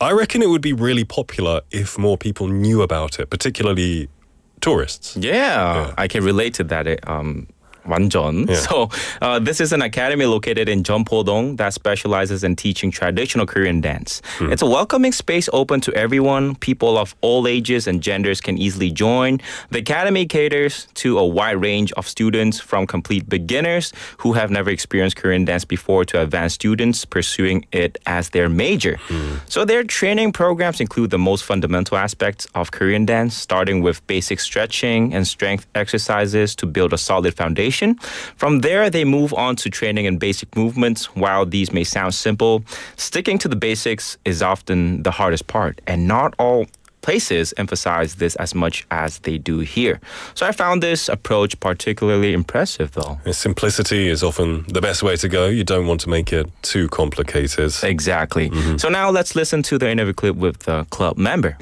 I reckon it would be really popular if more people knew about it, particularly tourists. Yeah, I can relate to that. 완전. Yeah. So this is an academy located in Jeonpo-dong that specializes in teaching traditional Korean dance. It's a welcoming space open to everyone. People of all ages and genders can easily join. The academy caters to a wide range of students from complete beginners who have never experienced Korean dance before to advanced students pursuing it as their major. So their training programs include the most fundamental aspects of Korean dance, starting with basic stretching and strength exercises to build a solid foundation. From there, they move on to training in basic movements. While these may sound simple, sticking to the basics is often the hardest part, and not all places emphasize this as much as they do here. So I found this approach particularly impressive, though. Simplicity is often the best way to go. You don't want to make it too complicated. Exactly. So now let's listen to the interview clip with the club member.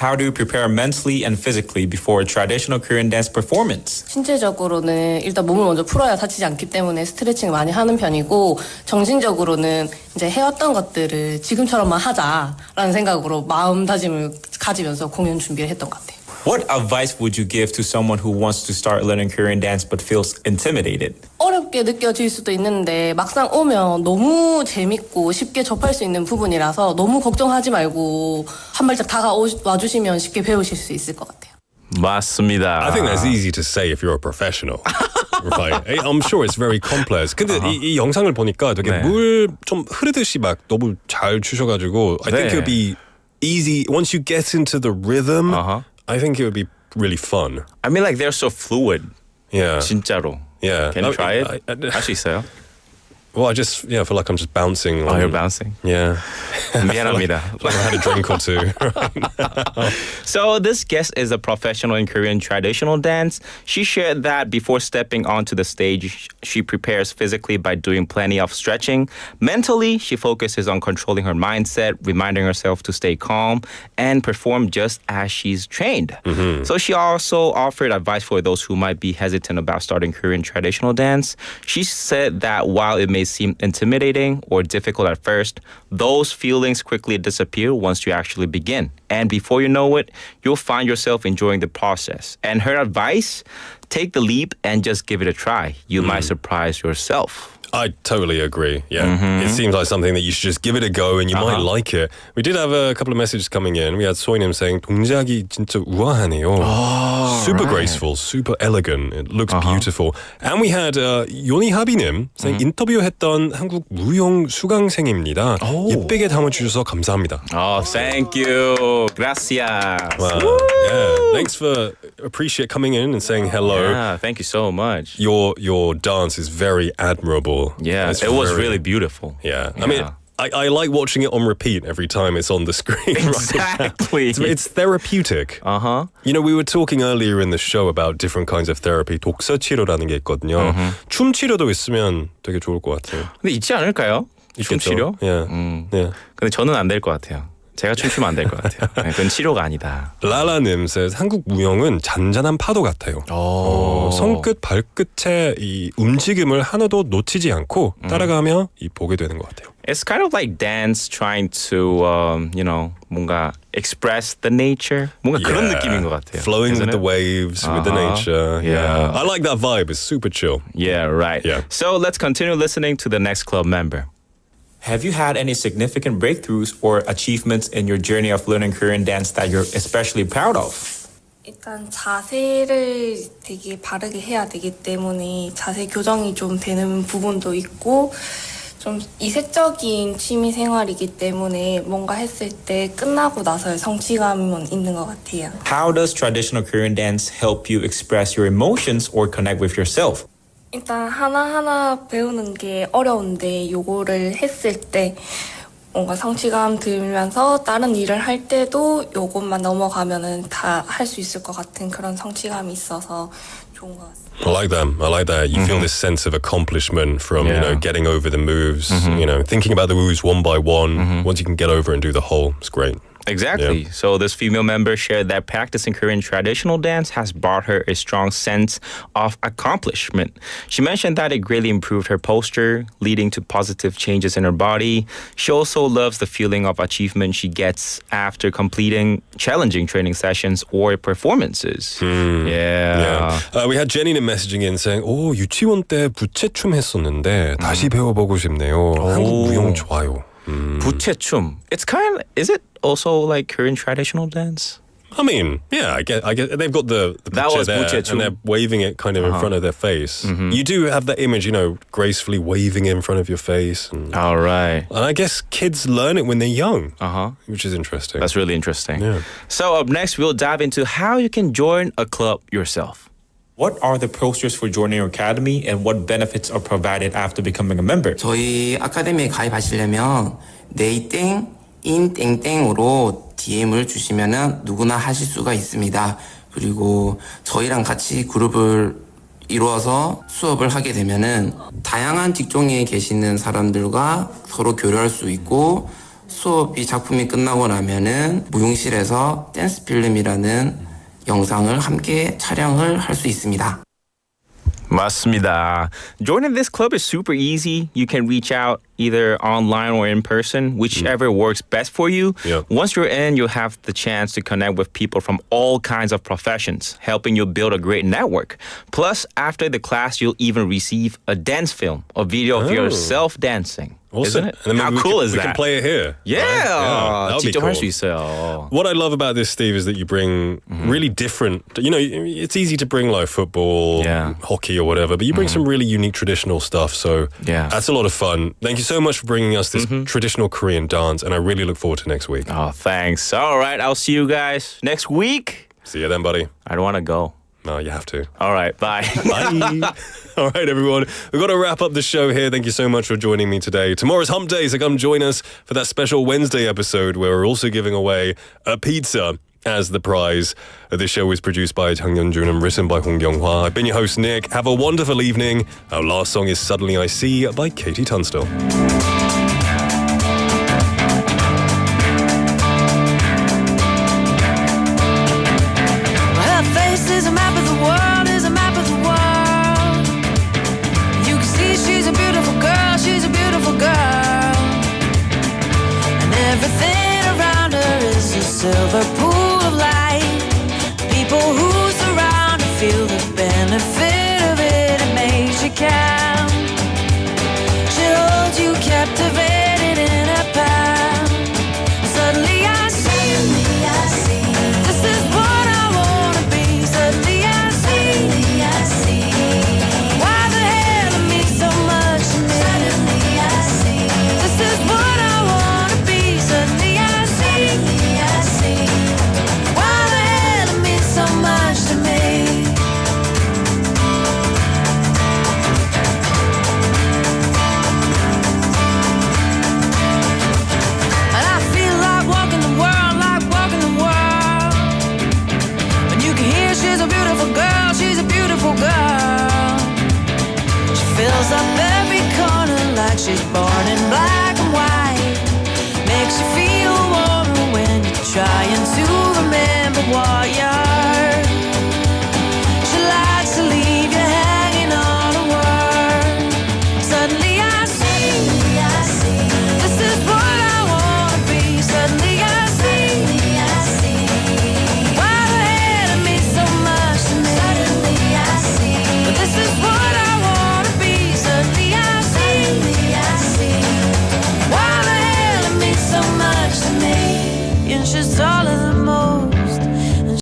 How do you prepare mentally and physically before a traditional Korean dance performance? 신체적으로는 일단 몸을 먼저 풀어야 다치지 않기 때문에 스트레칭을 많이 하는 편이고 정신적으로는 이제 해왔던 것들을 지금처럼만 하자라는 생각으로 마음다짐을 가지면서 공연 준비를 했던 것 같아요. What advice would you give to someone who wants to start learning Korean dance but feels intimidated? 어렵게 느껴질 수도 있는데 막상 오면 너무 재밌고 쉽게 접할 수 있는 부분이라서 너무 걱정하지 말고 한 발짝 다가와 주시면 쉽게 배우실 수 있을 것 같아요. 맞습니다. I think that's easy to say if you're a professional. Right. I'm sure it's very complex. 근데 이 영상을 보니까 되게 물 좀 흐르듯이 막 너무 잘 추셔가지고 I think it would be easy once you get into the rhythm. I think it would be really fun. I mean, like they're so fluid. Yeah. 진짜로. Yeah. Can you try it? 할 수 있어요? Well, I just feel like I'm just bouncing. Oh, you're bouncing? Yeah. 미안합니다. like I had a drink or two. So this guest is a professional in Korean traditional dance. She shared that before stepping onto the stage, she prepares physically by doing plenty of stretching. Mentally, she focuses on controlling her mindset, reminding herself to stay calm and perform just as she's trained. So she also offered advice for those who might be hesitant about starting Korean traditional dance. She said that while it may seem intimidating or difficult at first, those feelings quickly disappear once you actually begin. And before you know it, you'll find yourself enjoying the process. And her advice, take the leap and just give it a try. You might surprise yourself. I totally agree. Yeah. It seems like something that you should just give it a go and you might like it. We did have a couple of messages coming in. We had 소희님 saying 동작이 진짜 우아하네요. Super graceful, super elegant. It looks beautiful. And we had 요니하비님 saying 인터뷰했던 한국 무용 수강생입니다. 예쁘게 담아주셔서 감사합니다. Oh, thank you. Gracias. Wow. Yeah. Thanks for coming in and saying hello. Yeah, thank you so much. Your dance is very admirable. Yeah, it was really beautiful. Yeah. I mean, I like watching it on repeat every time it's on the screen. Exactly. Right? It's therapeutic. You know, we were talking earlier in the show about different kinds of therapy. 독서 치료라는 게 있거든요. 춤 치료도 있으면 되게 좋을 것 같아요. 근데 있지 않을까요? 춤 치료? Yeah. Yeah. 근데 저는 안 될 것 같아요. 제가 춤추면 안 될 것 같아요. 그건 치료가 아니다. 라라님 says 한국 무용은 잔잔한 파도 같아요. 손끝 발끝의 이 움직임을 하나도 놓치지 않고 따라가며 보게 되는 것 같아요. It's kind of like dance trying to, 뭔가 express the nature. 뭔가 그런 느낌인 것 같아요. Flowing with the waves, with the nature. Yeah. I like that vibe. It's super chill. Yeah, right. Yeah. So let's continue listening to the next club member. Have you had any significant breakthroughs or achievements in your journey of learning Korean dance that you're especially proud of? 일단 자세를 되게 바르게 해야 되기 때문에 자세 교정이 좀 되는 부분도 있고 좀 이색적인 취미 생활이기 때문에 뭔가 했을 때 끝나고 나서의 성취감은 있는 것 같아요. How does traditional Korean dance help you express your emotions or connect with yourself? 일단 하나하나 배우는 게 어려운데 요거를 했을 때 뭔가 성취감 들면서 다른 일을 할 때도 요것만 넘어가면은 다 할 수 있을 것 같은 그런 성취감이 있어서 좋은 것 같습니다. I like that. I like that. You feel this sense of accomplishment from, you know, getting over the moves, you know, thinking about the moves one by one. Once you can get over and do the whole, it's great. Exactly. Yeah. So this female member shared that practicing Korean traditional dance has brought her a strong sense of accomplishment. She mentioned that it greatly improved her posture, leading to positive changes in her body. She also loves the feeling of achievement she gets after completing challenging training sessions or performances. Yeah. We had Jenny는 messaging in saying, 오, 유치원 때 부채춤 했었는데 다시 배워보고 싶네요. 한국 무용 좋아요. 부채춤. It's kind of, is it also like Korean traditional dance? I mean, yeah, I get they've got the That was there 부채춤. and they're waving it kind of in front of their face. You do have that image, you know, gracefully waving in front of your face. All right. And I guess kids learn it when they're young, which is interesting. That's really interesting. Yeah. So up next, we'll dive into how you can join a club yourself. What are the procedures for joining your academy and what benefits are provided after becoming a member? 저희 아카데미에 가입하시려면 네이땡 인땡땡으로 DM을 주시면은 누구나 하실 수가 있습니다. 그리고 저희랑 같이 그룹을 이루어서 수업을 하게 되면은 다양한 직종에 계시는 사람들과 서로 교류할 수 있고 수업이 작품이 끝나고 나면은 무용실에서 댄스 필름이라는 영상을 함께 촬영을 할 수 있습니다. 맞습니다. Joining this club is super easy. You can reach out either online or in person, whichever works best for you. Yeah. Once you're in, you'll have the chance to connect with people from all kinds of professions, helping you build a great network. Plus, after the class, you'll even receive a dance film, a video of yourself dancing. Awesome. Isn't it? And then How maybe cool is we that? can play it here. Yeah. Right? That'll be 직접 cool. 할 수 있어요. What I love about this, Steve, is that you bring really different, you know, it's easy to bring like football, hockey or whatever, but you bring some really unique traditional stuff. So that's a lot of fun. Thank you so much for bringing us this traditional Korean dance, and I really look forward to next week. Oh, thanks. All right. I'll see you guys next week. See you then, buddy. I don't want to go. No, you have to. All right. Bye. Bye. All right, everyone. We've got to wrap up the show here. Thank you so much for joining me today. Tomorrow's Hump Day, so come join us for that special Wednesday episode where we're also giving away a pizza as the prize. This show is produced by Jang Yeon-jun and written by Hong Kyung-hwa. I've been your host, Nick. Have a wonderful evening. Our last song is Suddenly I See by Katie Tunstall. Her face is a map of the world, is a map of the world. You can see she's a beautiful girl, she's a beautiful girl. And everything around her is a silver pool of light. People who surround her feel the benefit of it, it makes you count. She holds you captivated in her palm. Suddenly I see, this is what I wanna be. Suddenly I see, why the hell it means so much to me. Suddenly I see, this is what I wanna be. Suddenly I see, why the hell it means so much to me. And I feel like walking the world, like walking the world. And you can hear she's a beautiful girl, she's a beautiful girl. She fills up every corner like she's born in black and white. Makes you feel warmer when you try